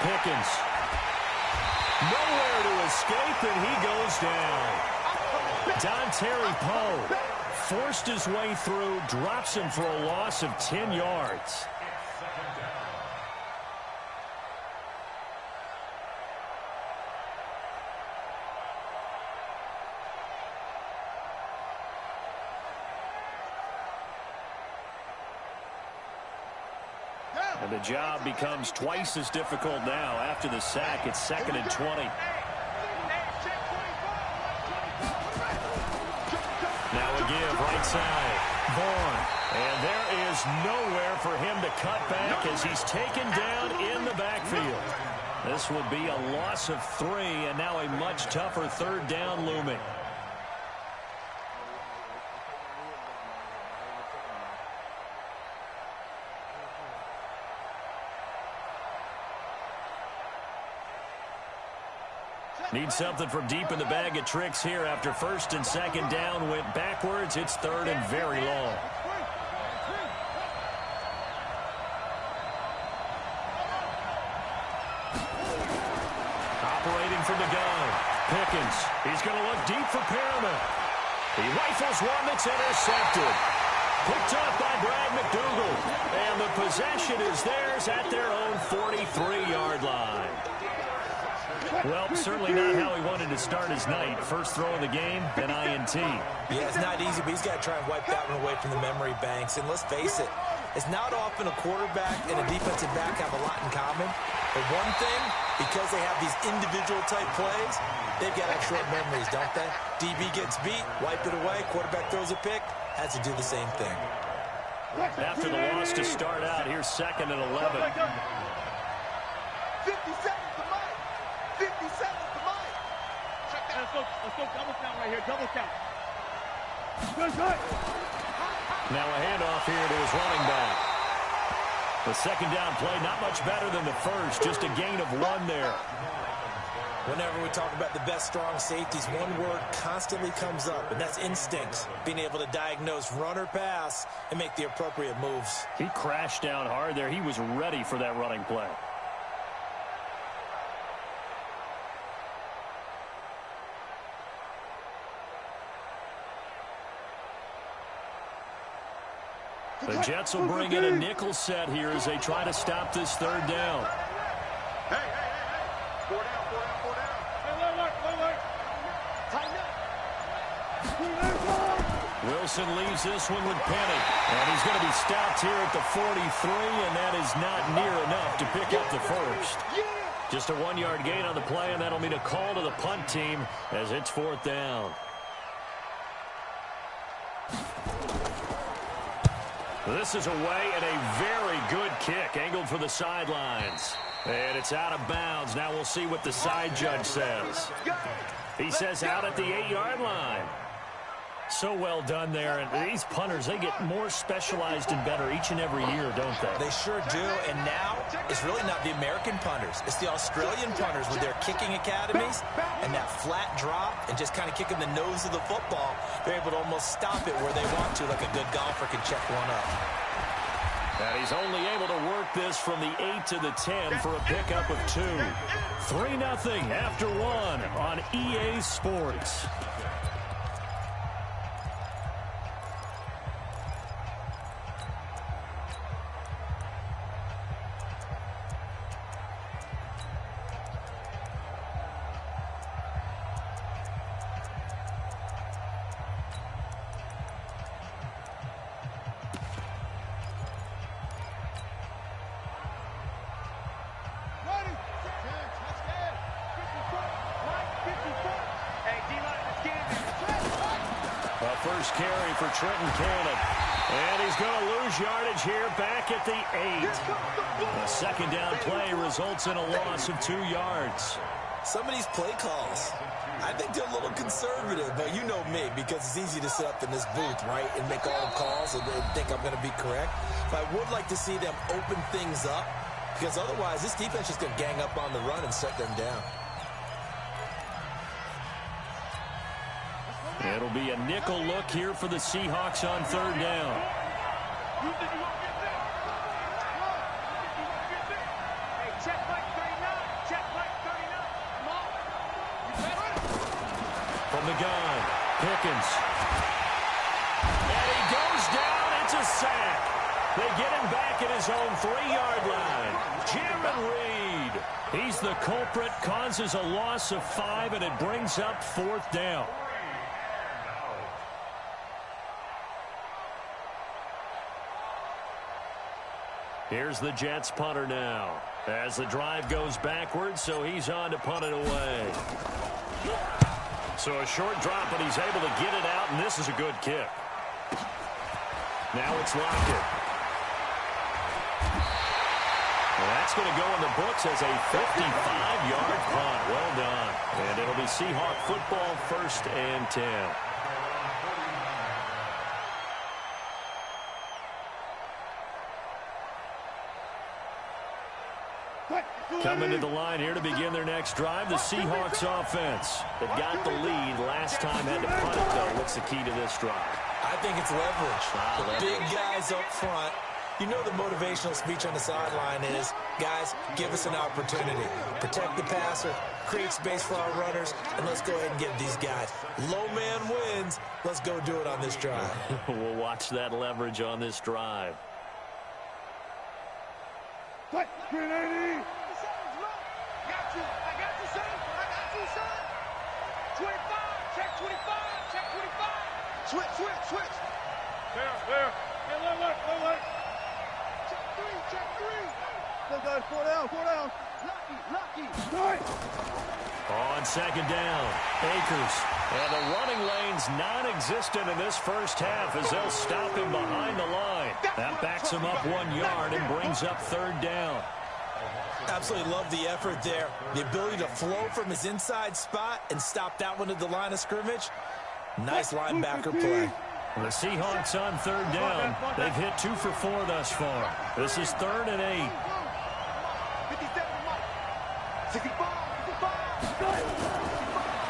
Pickens. Nowhere to escape, and he goes down. Terry Poe forced his way through, drops him for a loss of 10 yards. And the job becomes twice as difficult now after the sack. It's 2nd and 20. Now a give right side. Vaughn. And there is nowhere for him to cut back as he's taken down in the backfield. This will be a loss of 3, and now a much tougher 3rd down looming. Need something from deep in the bag of tricks here after 1st and 2nd down went backwards. It's 3rd and very long. Operating from the gun. Pickens. He's going to look deep for Perriman. He rifles one that's intercepted. Picked up by Brad McDougal. And the possession is theirs at their own 43-yard line. Well, certainly not how he wanted to start his night. First throw of the game, an INT. Yeah, it's not easy, but he's got to try and wipe that one away from the memory banks. And let's face it, it's not often a quarterback and a defensive back have a lot in common. But one thing, because they have these individual-type plays, they've got short memories, don't they? DB gets beat, wipe it away, quarterback throws a pick, has to do the same thing. After the loss to start out, here's 2nd and 11. 50 seconds to Mike. 50 seconds to Mike. Check that. Let's go double count right here. Double count. Now a handoff here to his running back. The 2nd down play, not much better than the first. Just a gain of 1 there. Whenever we talk about the best strong safeties, one word constantly comes up, and that's instincts. Being able to diagnose run or pass and make the appropriate moves. He crashed down hard there. He was ready for that running play. The Jets will bring in a nickel set here as they try to stop this 3rd down. Hey. 4 down. Wilson leaves this one with Penny. And he's going to be stopped here at the 43, and that is not near enough to pick up the first. Just a 1-yard gain on the play, and that'll mean a call to the punt team as it's 4th down. This is away and a very good kick, angled for the sidelines. And it's out of bounds. Now we'll see what the side judge says. He says out at the 8-yard line. So well done there. And these punters, they get more specialized and better each and every year, don't they? They sure do. And now it's really not the American punters. It's the Australian punters with their kicking academies and that flat drop and just kind of kicking the nose of the football. They're able to almost stop it where they want to, like a good golfer can check one up. And he's only able to work this from the 8 to the 10 for a pickup of 2. 3-0 after 1 on EA Sports. first carry for Trenton Cannon. And he's going to lose yardage here back at the 8. A second down play results in a loss of 2 yards. Some of these play calls, I think they're a little conservative, but you know me, because it's easy to sit up in this booth, right, and make all the calls and think I'm going to be correct. But I would like to see them open things up, because otherwise this defense is going to gang up on the run and shut them down. It'll be a nickel look here for the Seahawks on third down. From the gun, Pickens. And he goes down. It's a sack. They get him back at his own 3-yard line. Jaron Reed. He's the culprit, causes a loss of 5, and it brings up 4th down. Here's the Jets punter now. As the drive goes backwards, so he's on to punt it away. So a short drop, but he's able to get it out, and this is a good kick. Now it's Lockett. Well, that's going to go in the books as a 55-yard punt. Well done. And it'll be Seahawk football, 1st and 10. Coming to the line here to begin their next drive, the Seahawks offense. They've got the lead. Last time had to punt it, though. What's the key to this drive? I think it's leverage. The big guys up front. You know the motivational speech on the sideline is, guys, give us an opportunity. Protect the passer, create space for our runners, and let's go ahead and get these guys. Low man wins. Let's go do it on this drive. We'll watch that leverage on this drive. What? 380. I got you, son. I got you, son. 25. Check 25. Check 25. Switch. There. Hey, look. Check 3. Look, guys, 4 down. Lucky. Right. On second down, Akers. And the running lane's non-existent in this first half as they'll stop him behind the line. That backs him up 1 yard and brings up 3rd down. Absolutely love the effort there. The ability to flow from his inside spot and stop that one at the line of scrimmage. Nice linebacker play. The Seahawks on 3rd down. They've hit 2 for 4 thus far. This is 3rd and 8. 65.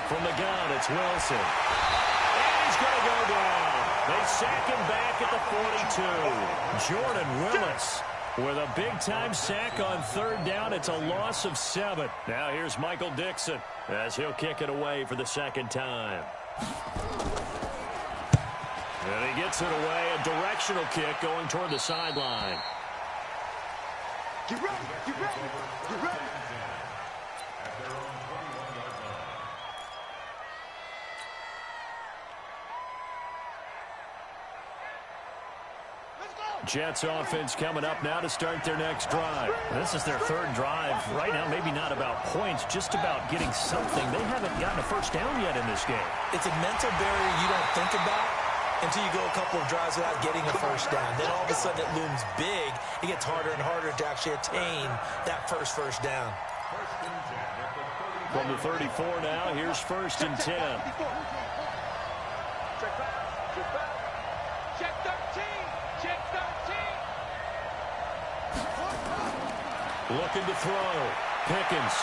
From the gun, it's Wilson. And he's going to go down. They sack him back at the 42. Jordan Willis with a big-time sack on 3rd down. It's a loss of 7. Now here's Michael Dixon as he'll kick it away for the 2nd time. And he gets it away, a directional kick going toward the sideline. Get ready. Jets offense coming up now to start their next drive. This is their 3rd drive. Right now, maybe not about points, just about getting something. They haven't gotten a first down yet in this game. It's a mental barrier you don't think about until you go a couple of drives without getting a first down. Then all of a sudden it looms big. It gets harder and harder to actually attain that first down. From the 34 now, here's 1st and 10. Check 13. Looking to throw. Pickens.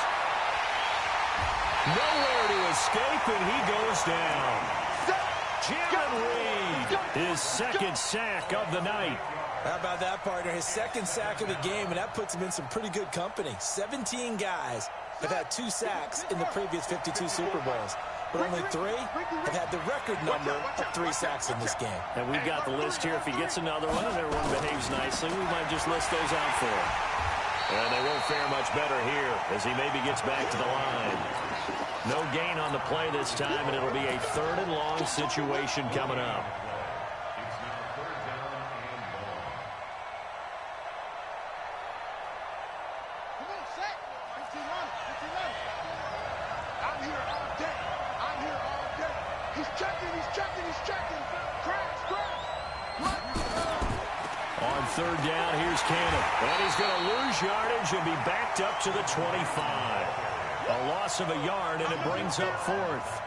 Nowhere to escape, and he goes down. Jaron Reed, his 2nd sack of the night. How about that, partner? His 2nd sack of the game, and that puts him in some pretty good company. 17 guys have had 2 sacks in the previous 52 Super Bowls, but only 3 have had the record number of 3 sacks in this game. And we've got the list here. If he gets another one and everyone behaves nicely, we might just list those out for him. And they won't fare much better here as he maybe gets back to the line. No gain on the play this time, and it'll be a 3rd and long situation coming up. Come on, set. 15 on. I'm here all day. He's He's checking. Crash. On third down, here's Cannon. And he's going to lose yardage and be backed up to the 25. A loss of a yard, and it brings up fourth.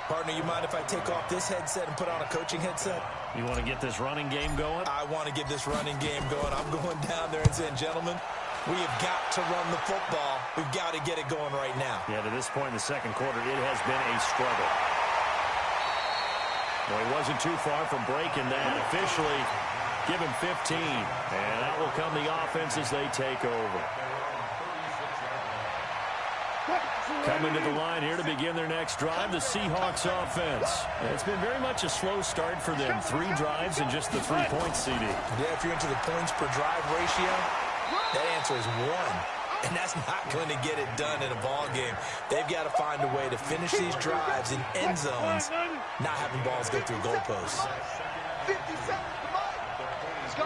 Partner, you mind if I take off this headset and put on a coaching headset? You want to get this running game going? I want to get this running game going. I'm going down there and saying, gentlemen, we have got to run the football. We've got to get it going right now. Yeah, to this point in the second quarter, it has been a struggle. Well, he wasn't too far from breaking that. Officially, give him 15. And that will come the offense as they take over. Coming to the line here to begin their next drive, the Seahawks offense. It's been very much a slow start for them. 3 drives and just the 3 points, CD. Yeah, if you're into the points per drive ratio, that answer is 1. And that's not going to get it done in a ball game. They've got to find a way to finish these drives in end zones, not having balls go through goalposts. 50 seconds, come on. Let's go.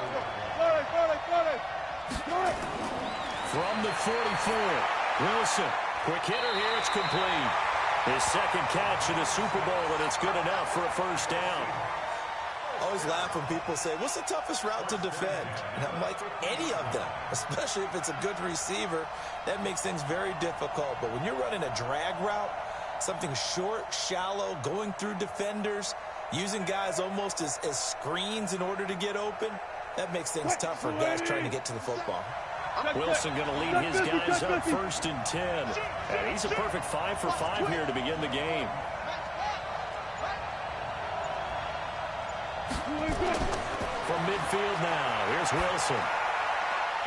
From the 44, Wilson. Quick hitter here, it's complete. His second catch in the Super Bowl, and it's good enough for a first down. I always laugh when people say, what's the toughest route to defend? And I'm like, any of them, especially if it's a good receiver. That makes things very difficult. But when you're running a drag route, something short, shallow, going through defenders, using guys almost as screens in order to get open, that makes things tough for guys trying to get to the football. Wilson going to lead his guys up 1st and 10. And he's a perfect 5 for 5 here to begin the game. From midfield now, here's Wilson.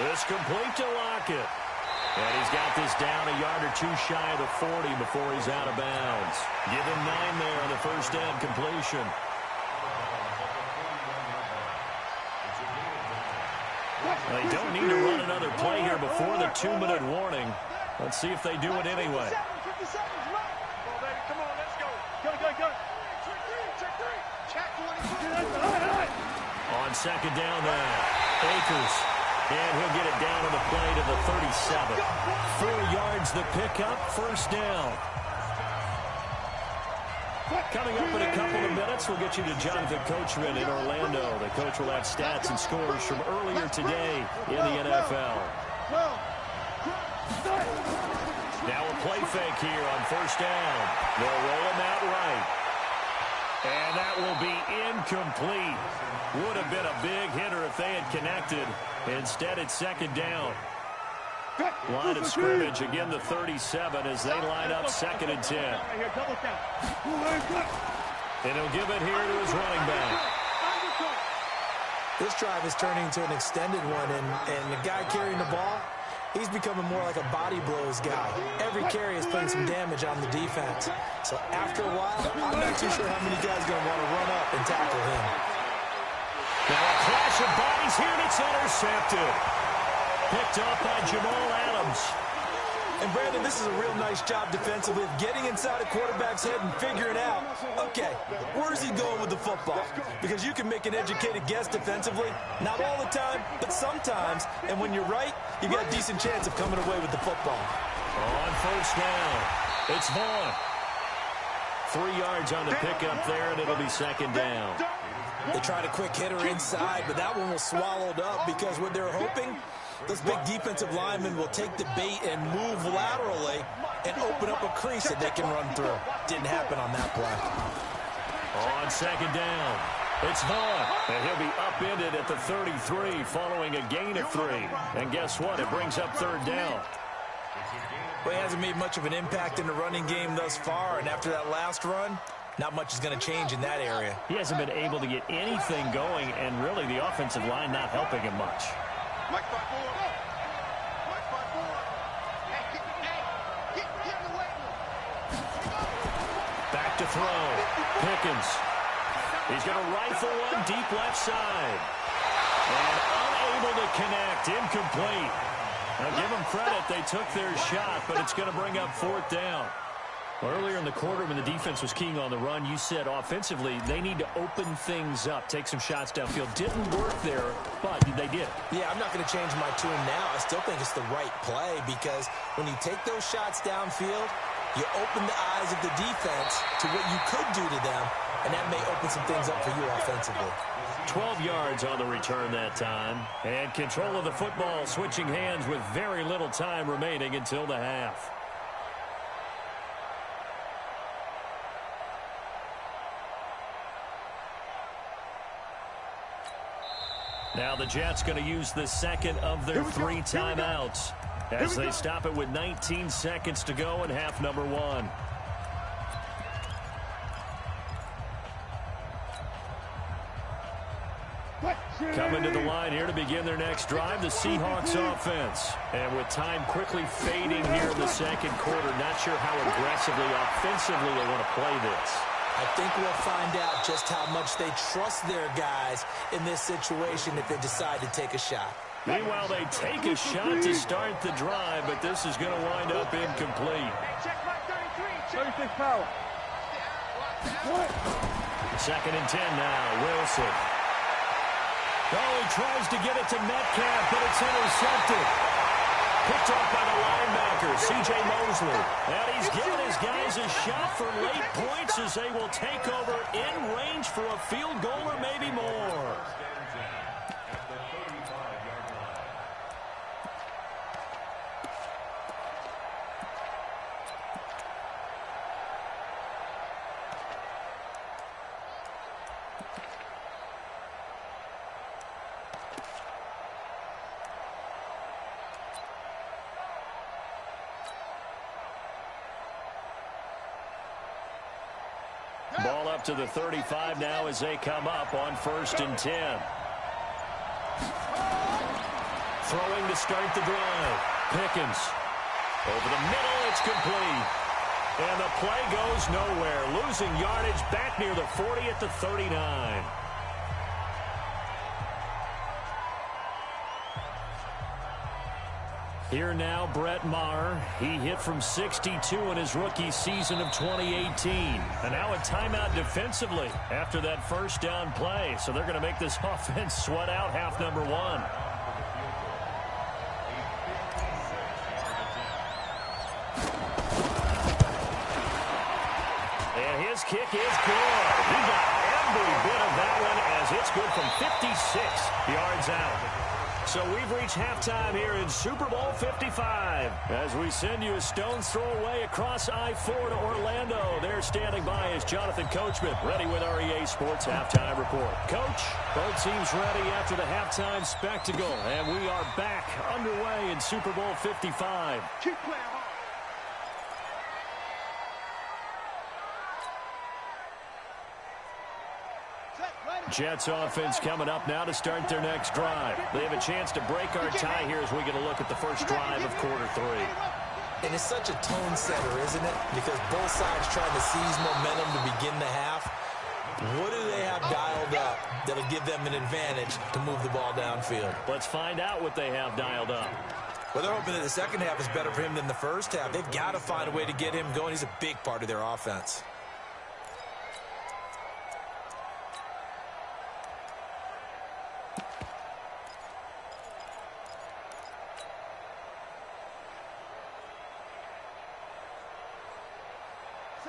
It's complete to Lockett. And he's got this down a yard or 2 shy of the 40 before he's out of bounds. Give him 9 there on the first down completion. They don't need to run another play here before the 2-minute warning. Let's see if they do it anyway. 50 seconds, run. Come on, let's go. Go. Check 20. On second down now, Akers. And he'll get it down on the play to the 37. 4 yards the pickup, first down. Coming up in a couple of minutes, we'll get you to Jonathan Coachman in Orlando. The coach will have stats and scores from earlier today in the NFL. Now a play fake here on first down. They'll roll him out right. And that will be incomplete. Would have been a big hitter if they had connected. Instead, it's second down. Line of scrimmage, again the 37 as they line up 2nd and 10. And he'll give it here to his running back. This drive is turning into an extended one, and the guy carrying the ball, he's becoming more like a body blows guy. Every carry is putting some damage on the defense. So after a while, I'm not too sure how many guys are going to want to run up and tackle him. Now a clash of bodies here, and it's intercepted. Picked up by Jamal Adams. And, Brandon, this is a real nice job defensively of getting inside a quarterback's head and figuring out, okay, where's he going with the football? Because you can make an educated guess defensively, not all the time, but sometimes. And when you're right, you've got a decent chance of coming away with the football. On first down, it's Vaughn. 3 yards on the pickup there, and it'll be second down. They tried a quick hitter inside, but that one was swallowed up because what they're hoping, those big defensive linemen will take the bait and move laterally and open up a crease that they can run through. Didn't happen on that play. On second down, it's Vaughn, and he'll be upended at the 33 following a gain of 3. And guess what? It brings up third down. Well, he hasn't made much of an impact in the running game thus far, and after that last run, not much is going to change in that area. He hasn't been able to get anything going, and really the offensive line not helping him much. Mike 5-4. Hey, get in the way. Back to throw. Pickens. He's going to rifle one deep left side. And unable to connect. Incomplete. Now give them credit. They took their shot, but it's going to bring up fourth down. Earlier in the quarter when the defense was keying on the run, you said offensively they need to open things up, take some shots downfield. Didn't work there, but they did. Yeah, I'm not going to change my tune now. I still think it's the right play because when you take those shots downfield, You open the eyes of the defense to what you could do to them, and that may open some things up for you offensively. 12 yards on the return that time. And control of the football switching hands with very little time remaining until the half. Now the Jets going to use the second of their 3 timeouts as they stop it with 19 seconds to go in half number 1. Coming to the line here to begin their next drive, the Seahawks offense. And with time quickly fading here in the second quarter, not sure how aggressively, offensively they want to play this. I think we'll find out just how much they trust their guys in this situation if they decide to take a shot. Meanwhile, they take a shot to start the drive, but this is going to wind up incomplete. Second and 10 now, Wilson. Oh, he tries to get it to Metcalf, but it's intercepted. Picked off by the linebacker, C.J. Mosley. And he's giving his guys a shot for late points as they will take over in range for a field goal or maybe more. Ball up to the 35 now as they come up on 1st and 10. Throwing to start the drive. Pickens. Over the middle, it's complete. And the play goes nowhere. Losing yardage back near the 40 at the 39. Here now, Brett Maher. He hit from 62 in his rookie season of 2018. And now a timeout defensively after that first down play. So they're going to make this offense sweat out half number 1. And his kick is good. He got every bit of that one as it's good from 56 yards out. So we've reached halftime here in Super Bowl 55 as we send you a stone's throw away across I-4 to Orlando. There standing by is Jonathan Coachman, ready with our EA Sports Halftime Report. Coach, both teams ready after the halftime spectacle, and we are back underway in Super Bowl 55. Keep playing hard. Jets offense coming up now to start their next drive. They have a chance to break our tie here as we get a look at the first drive of quarter 3. And it's such a tone setter, isn't it? Because both sides trying to seize momentum to begin the half. What do they have dialed up that'll give them an advantage to move the ball downfield? Let's find out what they have dialed up. Well, they're hoping that the second half is better for him than the first half. They've got to find a way to get him going. He's a big part of their offense.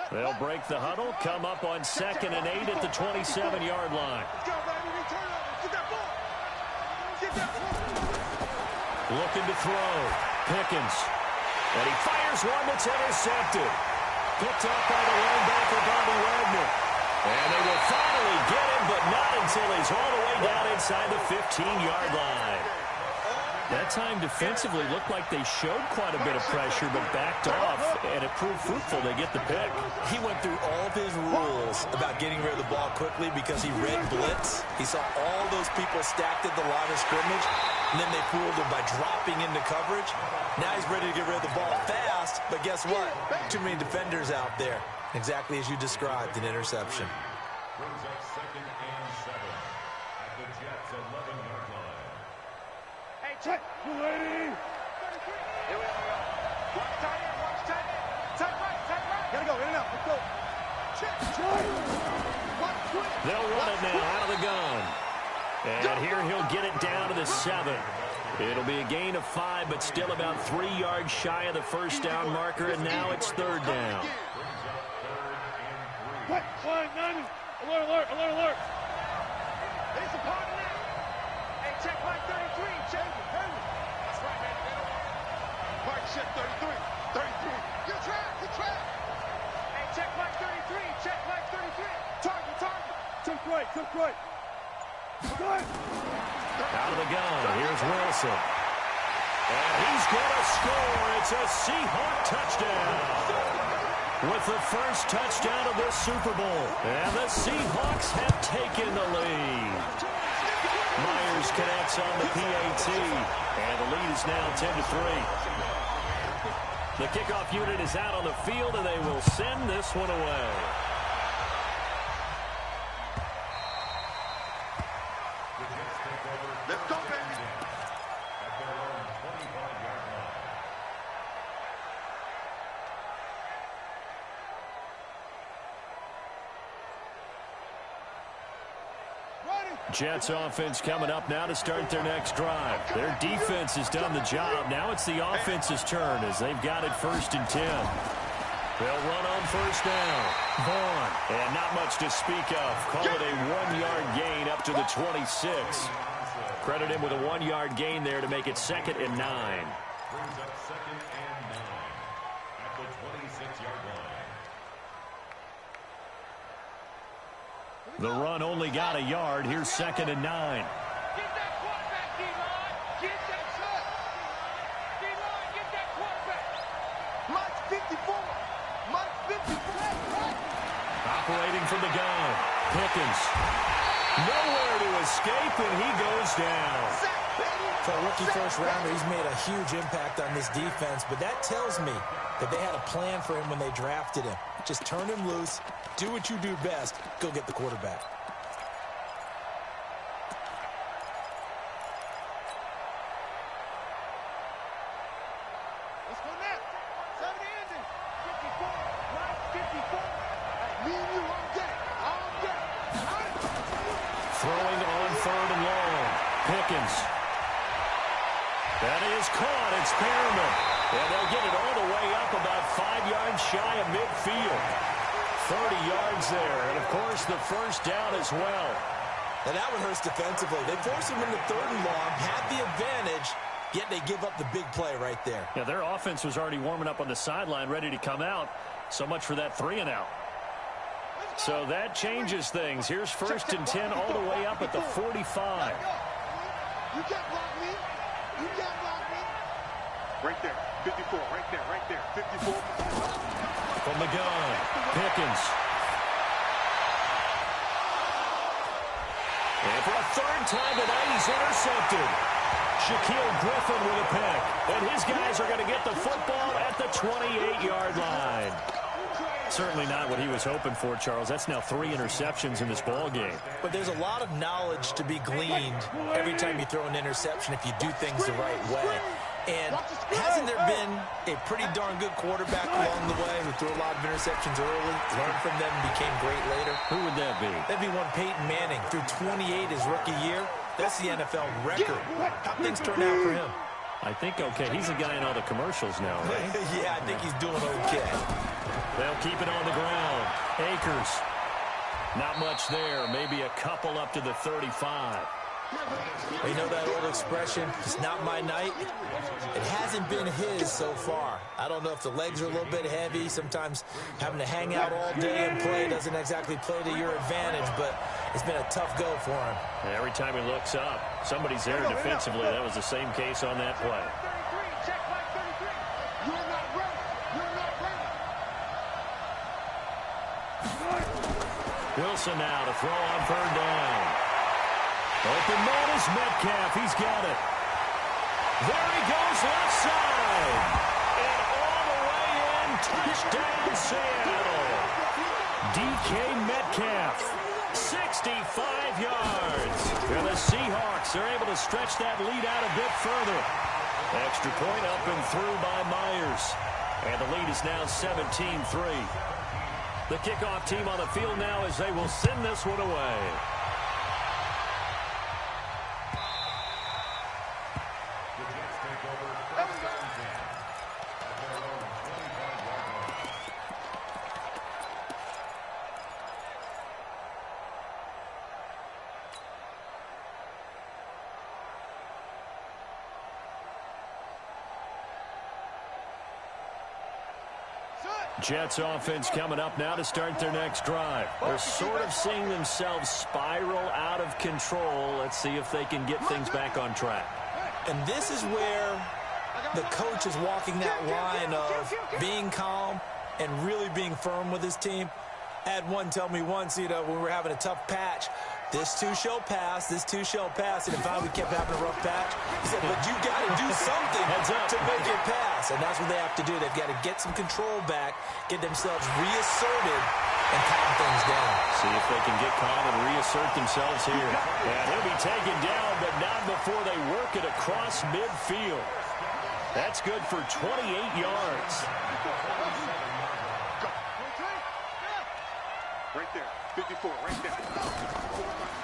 They'll break the huddle, come up on 2nd and 8 at the 27-yard line. Looking to throw. Pickens. And he fires one that's intercepted. Picked off by the linebacker, Bobby Wagner. And they will finally get him, but not until he's all the way down inside the 15-yard line. That time defensively looked like they showed quite a bit of pressure but backed off, and it proved fruitful. They get the pick. He went through all of his rules about getting rid of the ball quickly because he read blitz. He saw all those people stacked at the line of scrimmage, and then they fooled him by dropping into coverage. Now he's ready to get rid of the ball fast, but guess what? Too many defenders out there. Exactly as you described, an interception. Brings up 2nd and 7 at the Jets' 11-yard line. Check, lady. Here we go. Watch tight end, watch tight end. Tight right. Gotta go, in and out. Let's go. Check. They'll run it now out of the gun. And here he'll get it down to the 7. It'll be a gain of 5, but still about 3 yards shy of the first down marker, and now it's third down. Alert, alert, alert, alert. It's a part of that. Hey, check Mike 33. Check it. That's right, man. Mike, check 33. 33. Good track. Good track. Hey, check Mike 33. Check Mike 33. Target, target. Took right, took right. Good. Out of the gun, here's Wilson. And he's going to score. It's a Seahawk touchdown. With the first touchdown of this Super Bowl. And the Seahawks have taken the lead. Myers connects on the PAT. And the lead is now 10-3. The kickoff unit is out on the field, and they will send this one away. Let's go, baby. Jets offense coming up now to start their next drive. Their defense has done the job. Now it's the offense's turn as they've got it 1st and 10. They'll run on first down. Vaughn. And not much to speak of. Call it a 1-yard gain up to the 26. Credit him with a 1-yard gain there to make it 2nd and 9. Brings up 2nd and 9 at the 26-yard line. The run only got a yard. Here's 2nd and 9. Get that quarterback, D-line. Get that truck. D-line, get that quarterback. Mike's 54. Mike's 54. Operating from the gun. Pickens. Nowhere to escape, and he goes down. For a rookie first rounder, he's made a huge impact on this defense, but that tells me that they had a plan for him when they drafted him. Just turn him loose, do what you do best, go get the quarterback. Let's go next. 70 ending. 54. Mike, 54. Me and you on deck. On deck. Throwing on 3rd and long. Pickens. That is caught. It's Perriman. And they'll get it all the way up about 5 yards shy of midfield. 30 yards there. And, of course, the first down as well. And that one hurts defensively. They forced him into 3rd and long, had the advantage, yet they give up the big play right there. Yeah, their offense was already warming up on the sideline, ready to come out. So much for that 3-and-out. So that changes things. Here's 1st and 10 all the way up at the 45. You can't block me. You can't block me. Right there. 54. Right there. Right there. 54. From the gun, Pickens. And for a 3rd time tonight, he's intercepted. Shaquille Griffin with a pick. And his guys are going to get the football at the 28-yard line. Certainly not what he was hoping for, Charles. That's now 3 interceptions in this ball game. But there's a lot of knowledge to be gleaned every time you throw an interception if you do things the right way. And hasn't there been a pretty darn good quarterback along the way who threw a lot of interceptions early, learned from them, and became great later? Who would that be? That'd be one Peyton Manning. Threw 28 his rookie year. That's the NFL record. How things turn out for him? I think okay. He's a guy in all the commercials now, right? Yeah, I think he's doing okay. They'll keep it on the ground. Akers. Not much there. Maybe a couple up to the 35. You know that old expression, it's not my night? It hasn't been his so far. I don't know if the legs are a little bit heavy. Sometimes having to hang out all day and play doesn't exactly play to your advantage, but it's been a tough go for him. And every time he looks up, somebody's there defensively. That was the same case on that play. 33. Check Mike 33. You're not ready. You're not ready. Wilson now to throw on 3rd down. Open man is Metcalf. He's got it. There he goes left side. And all the way in. Touchdown Seattle. DK Metcalf. 65 yards. And the Seahawks are able to stretch that lead out a bit further. Extra point up and through by Myers. And the lead is now 17-3. The kickoff team on the field now as they will send this one away. 1 Jets offense coming up now to start their next drive. They're sort of seeing themselves spiral out of control. Let's see if they can get things back on track. And this is where the coach is walking that line of being calm and really being firm with his team. I had one tell me once, when we were having a tough patch, this too shall pass, this too shall pass. And if we kept having a rough patch, he said, but you got to do something to make it pass. And that's what they have to do. They've got to get some control back, get themselves reasserted, and calm things down. See if they can get calm and reassert themselves here. And he'll be taken down, but not before they work it across midfield. That's good for 28 yards. Right there. 54, right there.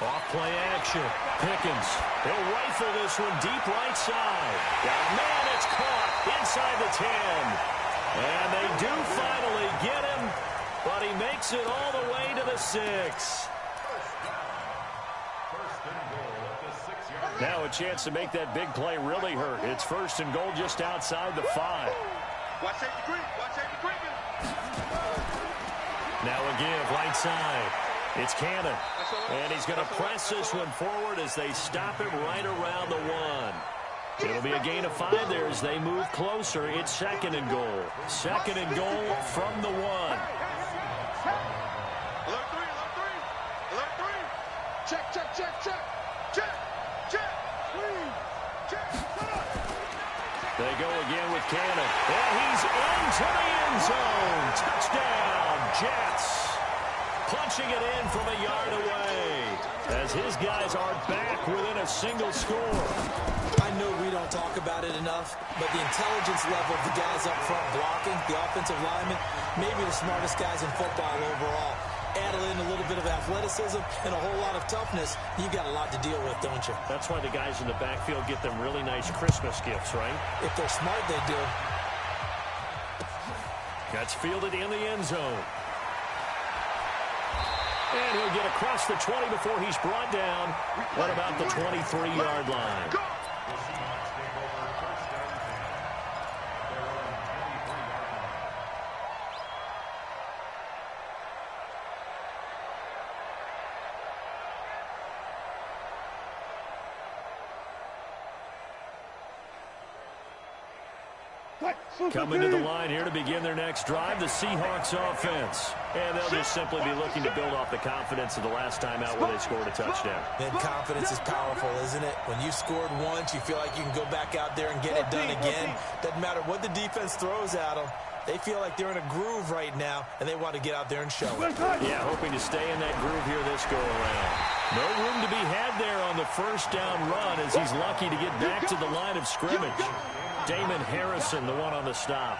Off-play action. Pickens. He'll rifle this one deep right side. Man, it's caught inside the 10. And they do finally get him, but he makes it all the way to the 6. Now a chance to make that big play really hurt. It's 1st and goal just outside the 5. Watch safety green. Watch safety green. Now a give, right side. It's Cannon. And he's going to press this one forward as they stop him right around the 1. It'll be a gain of 5 there as they move closer. It's 2nd and goal. 2nd and goal from the 1. Alert 3, alert 3. Alert 3. Check, check, check, check. Check, check. Check. They go again with Cannon. And he's into the end zone. Touchdown, Jets. Punching it in from a yard away as his guys are back within a single score. I know we don't talk about it enough, but the intelligence level of the guys up front blocking, the offensive linemen, maybe the smartest guys in football overall. Add in a little bit of athleticism and a whole lot of toughness, you've got a lot to deal with, don't you? That's why the guys in the backfield get them really nice Christmas gifts, right? If they're smart, they do. That's fielded in the end zone. And he'll get across the 20 before he's brought down at about the 23-yard line. Coming to the line here to begin their next drive, the Seahawks offense. And they'll just simply be looking to build off the confidence of the last time out where they scored a touchdown. And confidence is powerful, isn't it? When you scored once, you feel like you can go back out there and get it done again. Doesn't matter what the defense throws at them. They feel like they're in a groove right now, and they want to get out there and show it. Yeah, hoping to stay in that groove here this go-around. No room to be had there on the first down run as he's lucky to get back to the line of scrimmage. Damon Harrison, the one on the stop.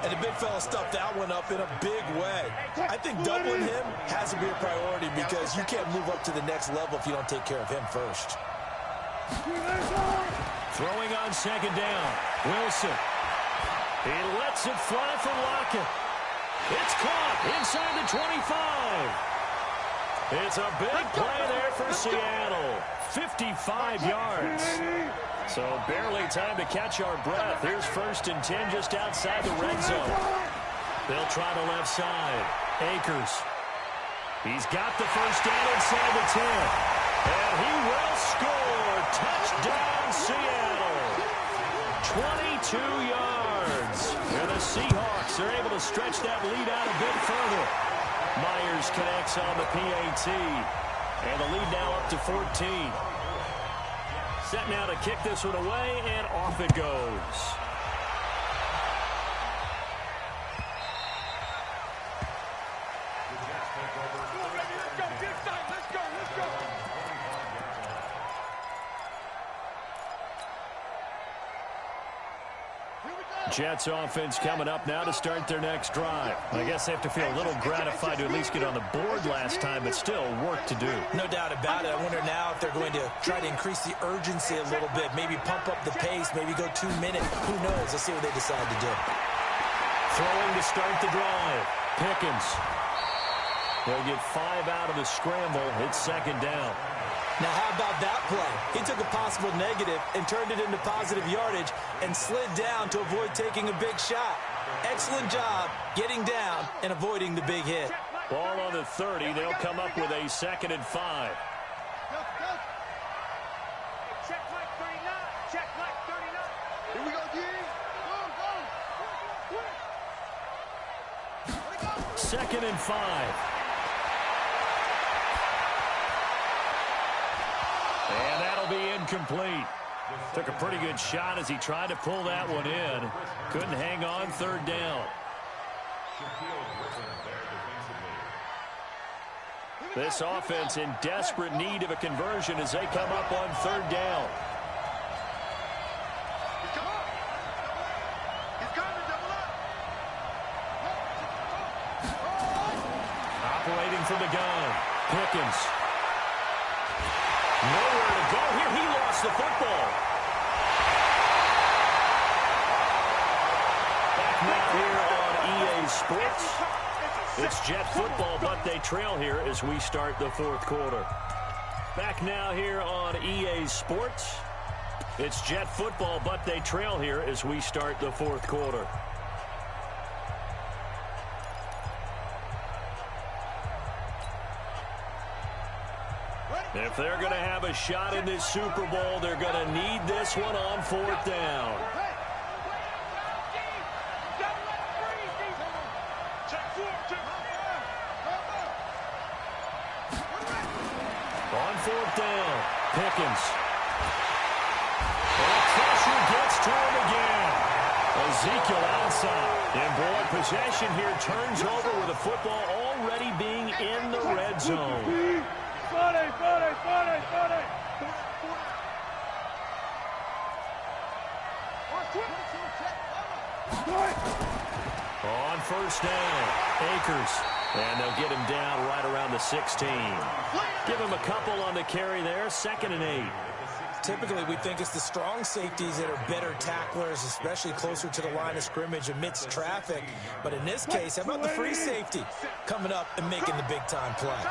And the big fella stuffed that one up in a big way. I think doubling him has to be a priority because you can't move up to the next level if you don't take care of him first. Throwing on 2nd down. Wilson. He lets it fly for Lockett. It's caught inside the 25. It's a big play there for Seattle. 55 yards. So barely time to catch our breath. Here's 1st and 10 just outside the red zone. They'll try the left side. Akers. He's got the first down inside the 10. And he will score. Touchdown, Seattle. 22 yards. And the Seahawks are able to stretch that lead out a bit further. Myers connects on the PAT. And the lead now up to 14. Set now to kick this one away, and off it goes. Jets offense coming up now to start their next drive. I guess they have to feel a little gratified to at least get on the board last time, but still work to do. No doubt about it. I wonder now if they're going to try to increase the urgency a little bit, maybe pump up the pace, maybe go 2 minutes. Who knows? Let's see what they decide to do. Throwing to start the drive. Pickens. They'll get 5 out of the scramble. It's 2nd down. Now, how about that play? He took a possible negative and turned it into positive yardage and slid down to avoid taking a big shot. Excellent job getting down and avoiding the big hit. Ball on the 30. They'll come up with a 2nd and 5. Check like 39. Check like 39. Here we go, G. Go. 2nd and 5. And that'll be incomplete. Took a pretty good shot as he tried to pull that one in. Couldn't hang on 3rd down. This offense in desperate need of a conversion as they come up on 3rd down. Operating from the gun, Pickens. Nowhere to go here. He lost the football. Back now here on EA Sports. It's Jet football, but they trail here as we start the 4th quarter. Back now here on EA Sports. It's Jet football, but they trail here as we start the 4th quarter. If they're going to have a shot in this Super Bowl, they're going to need this one on 4th down. On 4th down, Pickens. And pressure gets to him again. Ezekiel outside. And boy, possession here turns over with the football already being in the red zone. On 1st down, Akers. And they'll get him down right around the 16. Give him a couple on the carry there. 2nd and 8. Typically, we think it's the strong safeties that are better tacklers, especially closer to the line of scrimmage amidst traffic. But in this case, how about the free safety coming up and making the big-time play?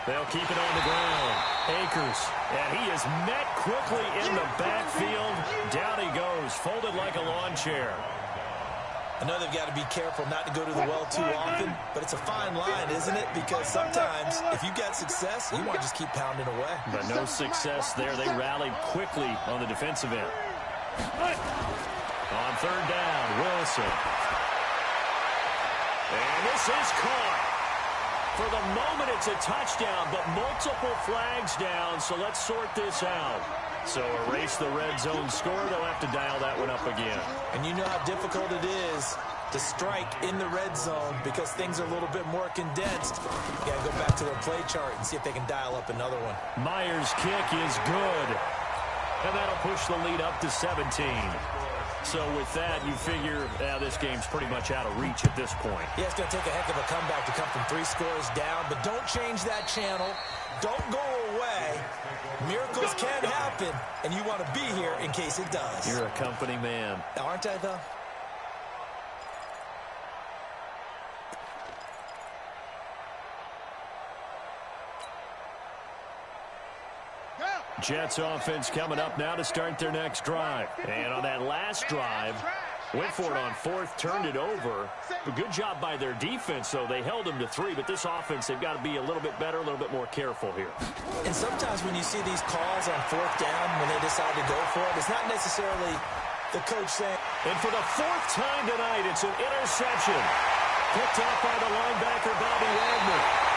They'll keep it on the ground. Akers, and he is met quickly in the backfield. Down he goes, folded like a lawn chair. I know they've got to be careful not to go to the well too often, but it's a fine line, isn't it? Because sometimes, if you got success, you want to just keep pounding away. But no success there. They rallied quickly on the defensive end. On 3rd down, Wilson. And this is caught. For the moment, it's a touchdown, but multiple flags down, so let's sort this out. So erase the red zone score. They'll have to dial that one up again. And you know how difficult it is to strike in the red zone because things are a little bit more condensed. You got to go back to their play chart and see if they can dial up another one. Myers' kick is good. And that'll push the lead up to 17. So with that, you figure this game's pretty much out of reach at this point. Yeah, it's going to take a heck of a comeback to come from 3 scores down, but don't change that channel. Don't go away. Miracles can happen, and you want to be here in case it does. You're a company man. Aren't I, though? Jets offense coming up now to start their next drive. And on that last drive, went for it on 4th, turned it over. A good job by their defense, though. They held them to 3, but this offense, they've got to be a little bit better, a little bit more careful here. And sometimes when you see these calls on 4th down, when they decide to go for it, it's not necessarily the coach saying. And for the 4th time tonight, it's an interception. Picked up by the linebacker, Bobby Wagner.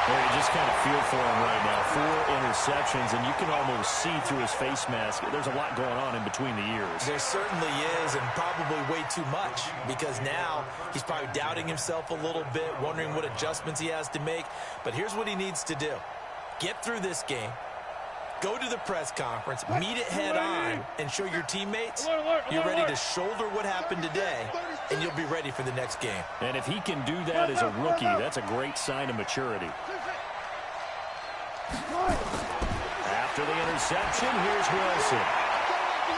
Well, you just kind of feel for him right now. 4 interceptions, and you can almost see through his face mask. There's a lot going on in between the ears. There certainly is, and probably way too much, because now he's probably doubting himself a little bit, wondering what adjustments he has to make. But here's what he needs to do. Get through this game. Go to the press conference, meet it head on, and show your teammates you're ready to shoulder what happened today, and you'll be ready for the next game. And if he can do that as a rookie, that's a great sign of maturity. After the interception, here's Wilson.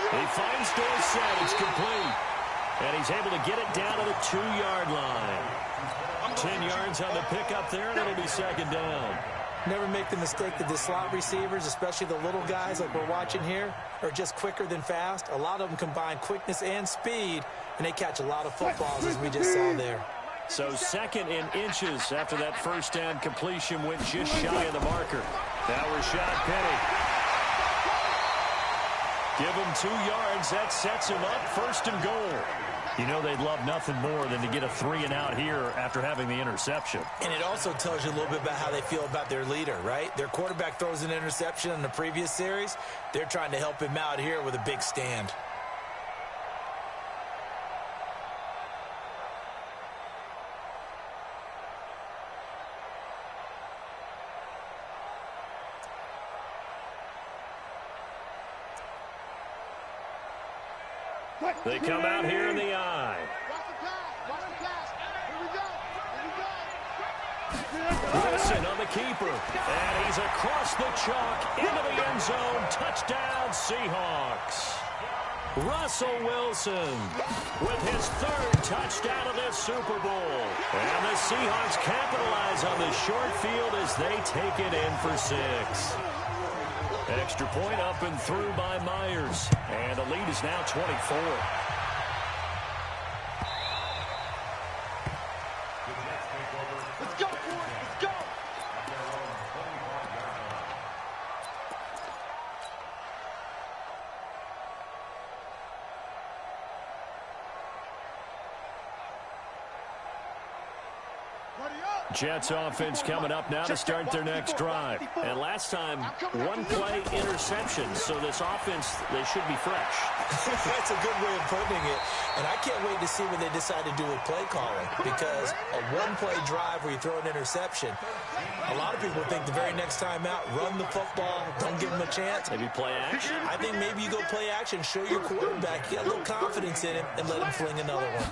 He finds Dorsett. It's complete. And he's able to get it down to the 2-yard line. 10 yards on the pickup there, and it'll be 2nd down. Never make the mistake that the slot receivers, especially the little guys like we're watching here, are just quicker than fast. A lot of them combine quickness and speed, and they catch a lot of footballs, as we just saw there. So 2nd and inches after that first down completion went just shy of the marker. Now Rashad Penny. Give him 2 yards. That sets him up 1st and goal. You know they'd love nothing more than to get a 3-and-out here after having the interception. And it also tells you a little bit about how they feel about their leader, right? Their quarterback throws an interception in the previous series. They're trying to help him out here with a big stand. They come out here in the eye. Wilson on the keeper. And he's across the chalk into the end zone. Touchdown, Seahawks. Russell Wilson with his 3rd touchdown of this Super Bowl. And the Seahawks capitalize on the short field as they take it in for 6. Extra point up and through by Myers. And the lead is now 24. Let's go, boys. Let's go. Jets offense coming up now to start their next drive. And last time, 1-play interception. So this offense, they should be fresh. That's a good way of putting it. And I can't wait to see what they decide to do with play calling. Because a 1-play drive where you throw an interception, a lot of people think the very next time out, run the football, don't give them a chance. Maybe play action? I think maybe you go play action, show your quarterback, get a little confidence in him, and let him fling another one.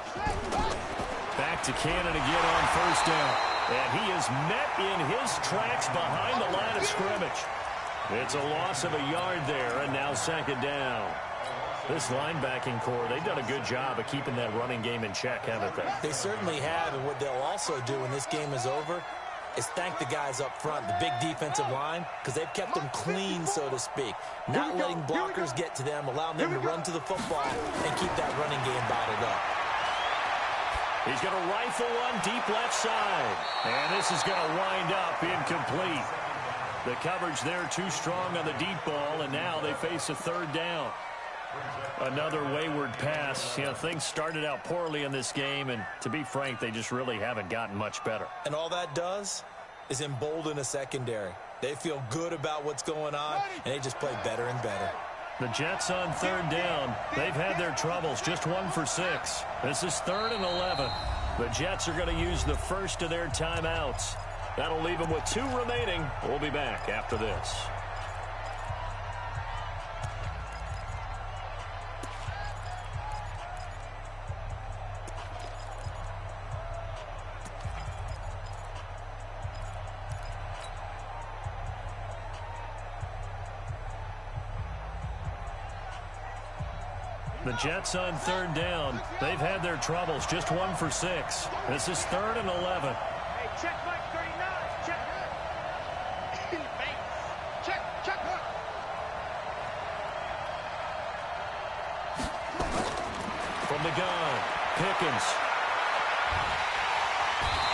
Back to Cannon again on 1st down. And he is met in his tracks behind the line of scrimmage. It's a loss of a yard there, and now 2nd down. This linebacking core, they've done a good job of keeping that running game in check, haven't they? They certainly have, and what they'll also do when this game is over is thank the guys up front, the big defensive line, because they've kept them clean, so to speak. Not letting blockers get to them, allowing them to run to the football and keep that running game bottled up. He's going to rifle one deep left side. And this is going to wind up incomplete. The coverage there too strong on the deep ball, and now they face a 3rd down. Another wayward pass. You know, things started out poorly in this game, and to be frank, they just really haven't gotten much better. And all that does is embolden a secondary. They feel good about what's going on, and they just play better and better. The Jets on 3rd down. They've had their troubles, just 1 for 6. This is 3rd and 11. The Jets are going to use the first of their timeouts. That'll leave them with 2 remaining. We'll be back after this. The Jets on 3rd down. They've had their troubles, just 1 for 6. This is 3rd and 11. Hey, check Mike 39. Check. Check. From the gun, Pickens.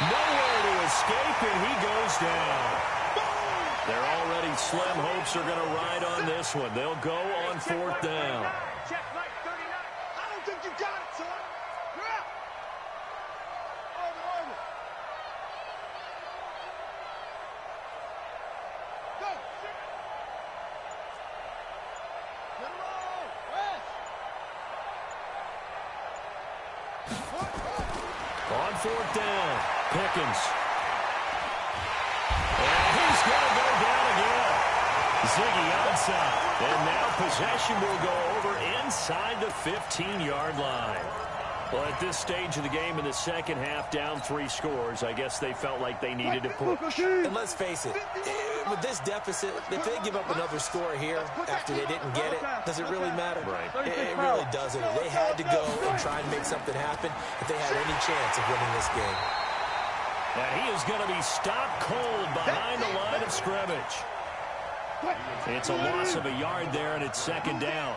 Nowhere to escape, and he goes down. Their already slim hopes are going to ride on this one. They'll go on 4th down. Check Mike 39. I don't think you got it, son. You're out. Over. Go. Get him on. Rest. On 4th down, Pickens. And he's going to go down again. Ziggy onside. And now possession will go over inside the 15-yard line. Well, at this stage of the game in the second half, down 3 scores, I guess they felt like they needed to push. And let's face it, with this deficit, if they give up another score here after they didn't get it, does it really matter? Right. It really doesn't. They had to go and try and make something happen if they had any chance of winning this game. And he is going to be stopped cold behind the line of scrimmage. It's a loss of a yard there, and it's second down.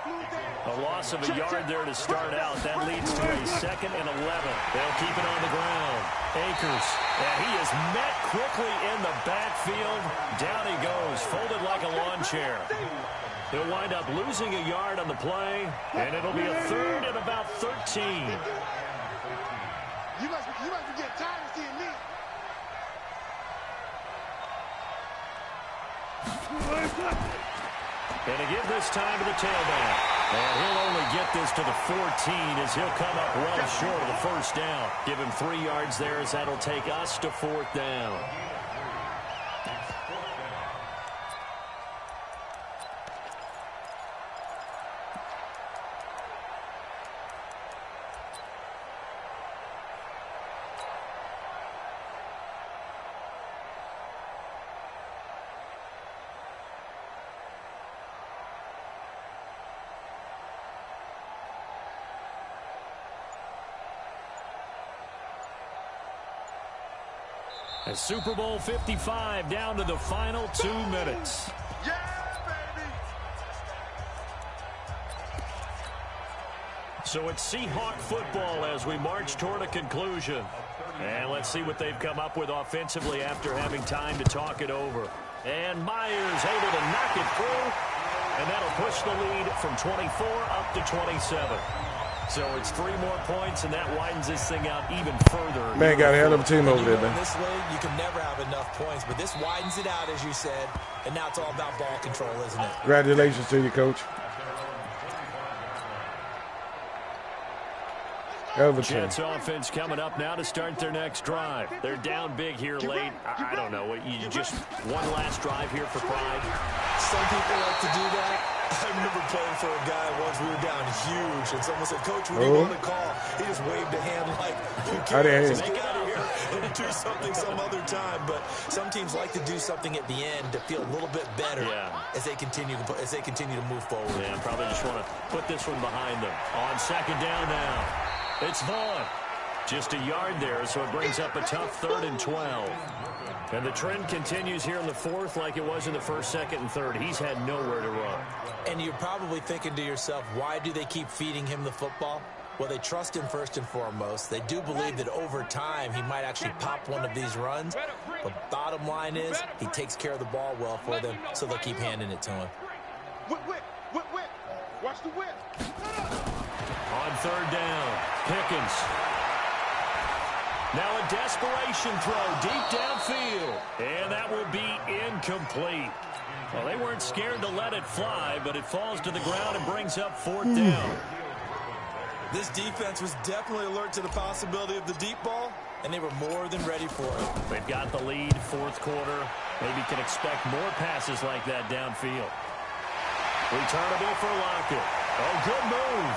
A loss of a yard there to start out. That leads to a 2nd and 11. They'll keep it on the ground. Akers, and he is met quickly in the backfield. Down he goes, folded like a lawn chair. He'll wind up losing a yard on the play, and it'll be a 3rd and about 13. You must be getting tired of seeing me. And to give this time to the tailback. And he'll only get this to the 14 as he'll come up well short of the first down. Give him 3 yards there as that'll take us to 4th down. And Super Bowl 55 down to the final 2 minutes. Yeah, baby. So it's Seahawk football as we march toward a conclusion. And let's see what they've come up with offensively after having time to talk it over. And Myers able to knock it through. And that'll push the lead from 24 up to 27. So it's 3 more points, and that widens this thing out even further. Man, got a hell of a team over there, man. In this league, you can never have enough points, but this widens it out, as you said, and now it's all about ball control, isn't it? Congratulations to you, Coach. Hell of a team. Jets offense coming up now to start their next drive. They're down big here late. I don't know. You just one last drive here for pride. Some people like to do that. I remember playing for a guy once. We were down huge, and someone said, "Coach, what do you want to call?" He just waved a hand like, "Who cares? Just get out of here and do something some other time." But some teams like to do something at the end to feel a little bit better as they continue to move forward. Yeah, probably just want to put this one behind them. On 2nd down now, it's Vaughn. Just a yard there, so it brings up a tough 3rd and 12. And the trend continues here in the 4th like it was in the 1st, 2nd, and 3rd. He's had nowhere to run. And you're probably thinking to yourself, why do they keep feeding him the football? Well, they trust him first and foremost. They do believe that over time he might actually pop one of these runs. But bottom line is he takes care of the ball well for them, so they'll keep handing it to him. Whip. Watch the whip. On 3rd down, Pickens. Now a desperation throw deep downfield. And that will be incomplete. Well, they weren't scared to let it fly, but it falls to the ground and brings up 4th down. This defense was definitely alert to the possibility of the deep ball, and they were more than ready for it. They've got the lead, 4th quarter. Maybe can expect more passes like that downfield. Returnable for Lockett. Oh, good move.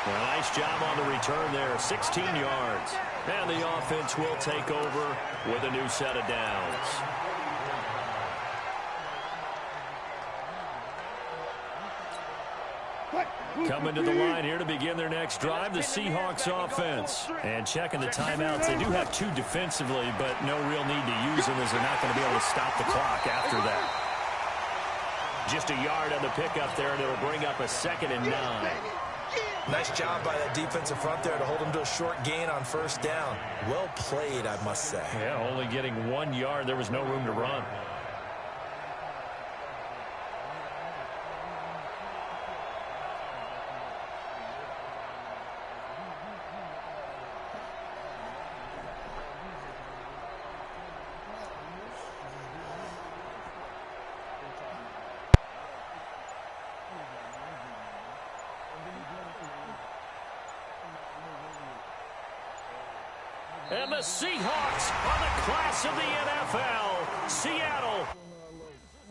Well, nice job on the return there, 16 yards. And the offense will take over with a new set of downs. Coming to the line here to begin their next drive, the Seahawks offense. And checking the timeouts, they do have 2 defensively, but no real need to use them as they're not going to be able to stop the clock after that. Just a yard on the pickup there, and it'll bring up a 2nd and 9. Nice job by that defensive front there to hold him to a short gain on 1st down. Well played, I must say. Yeah, only getting 1 yard. There was no room to run. And the Seahawks are the class of the NFL. Seattle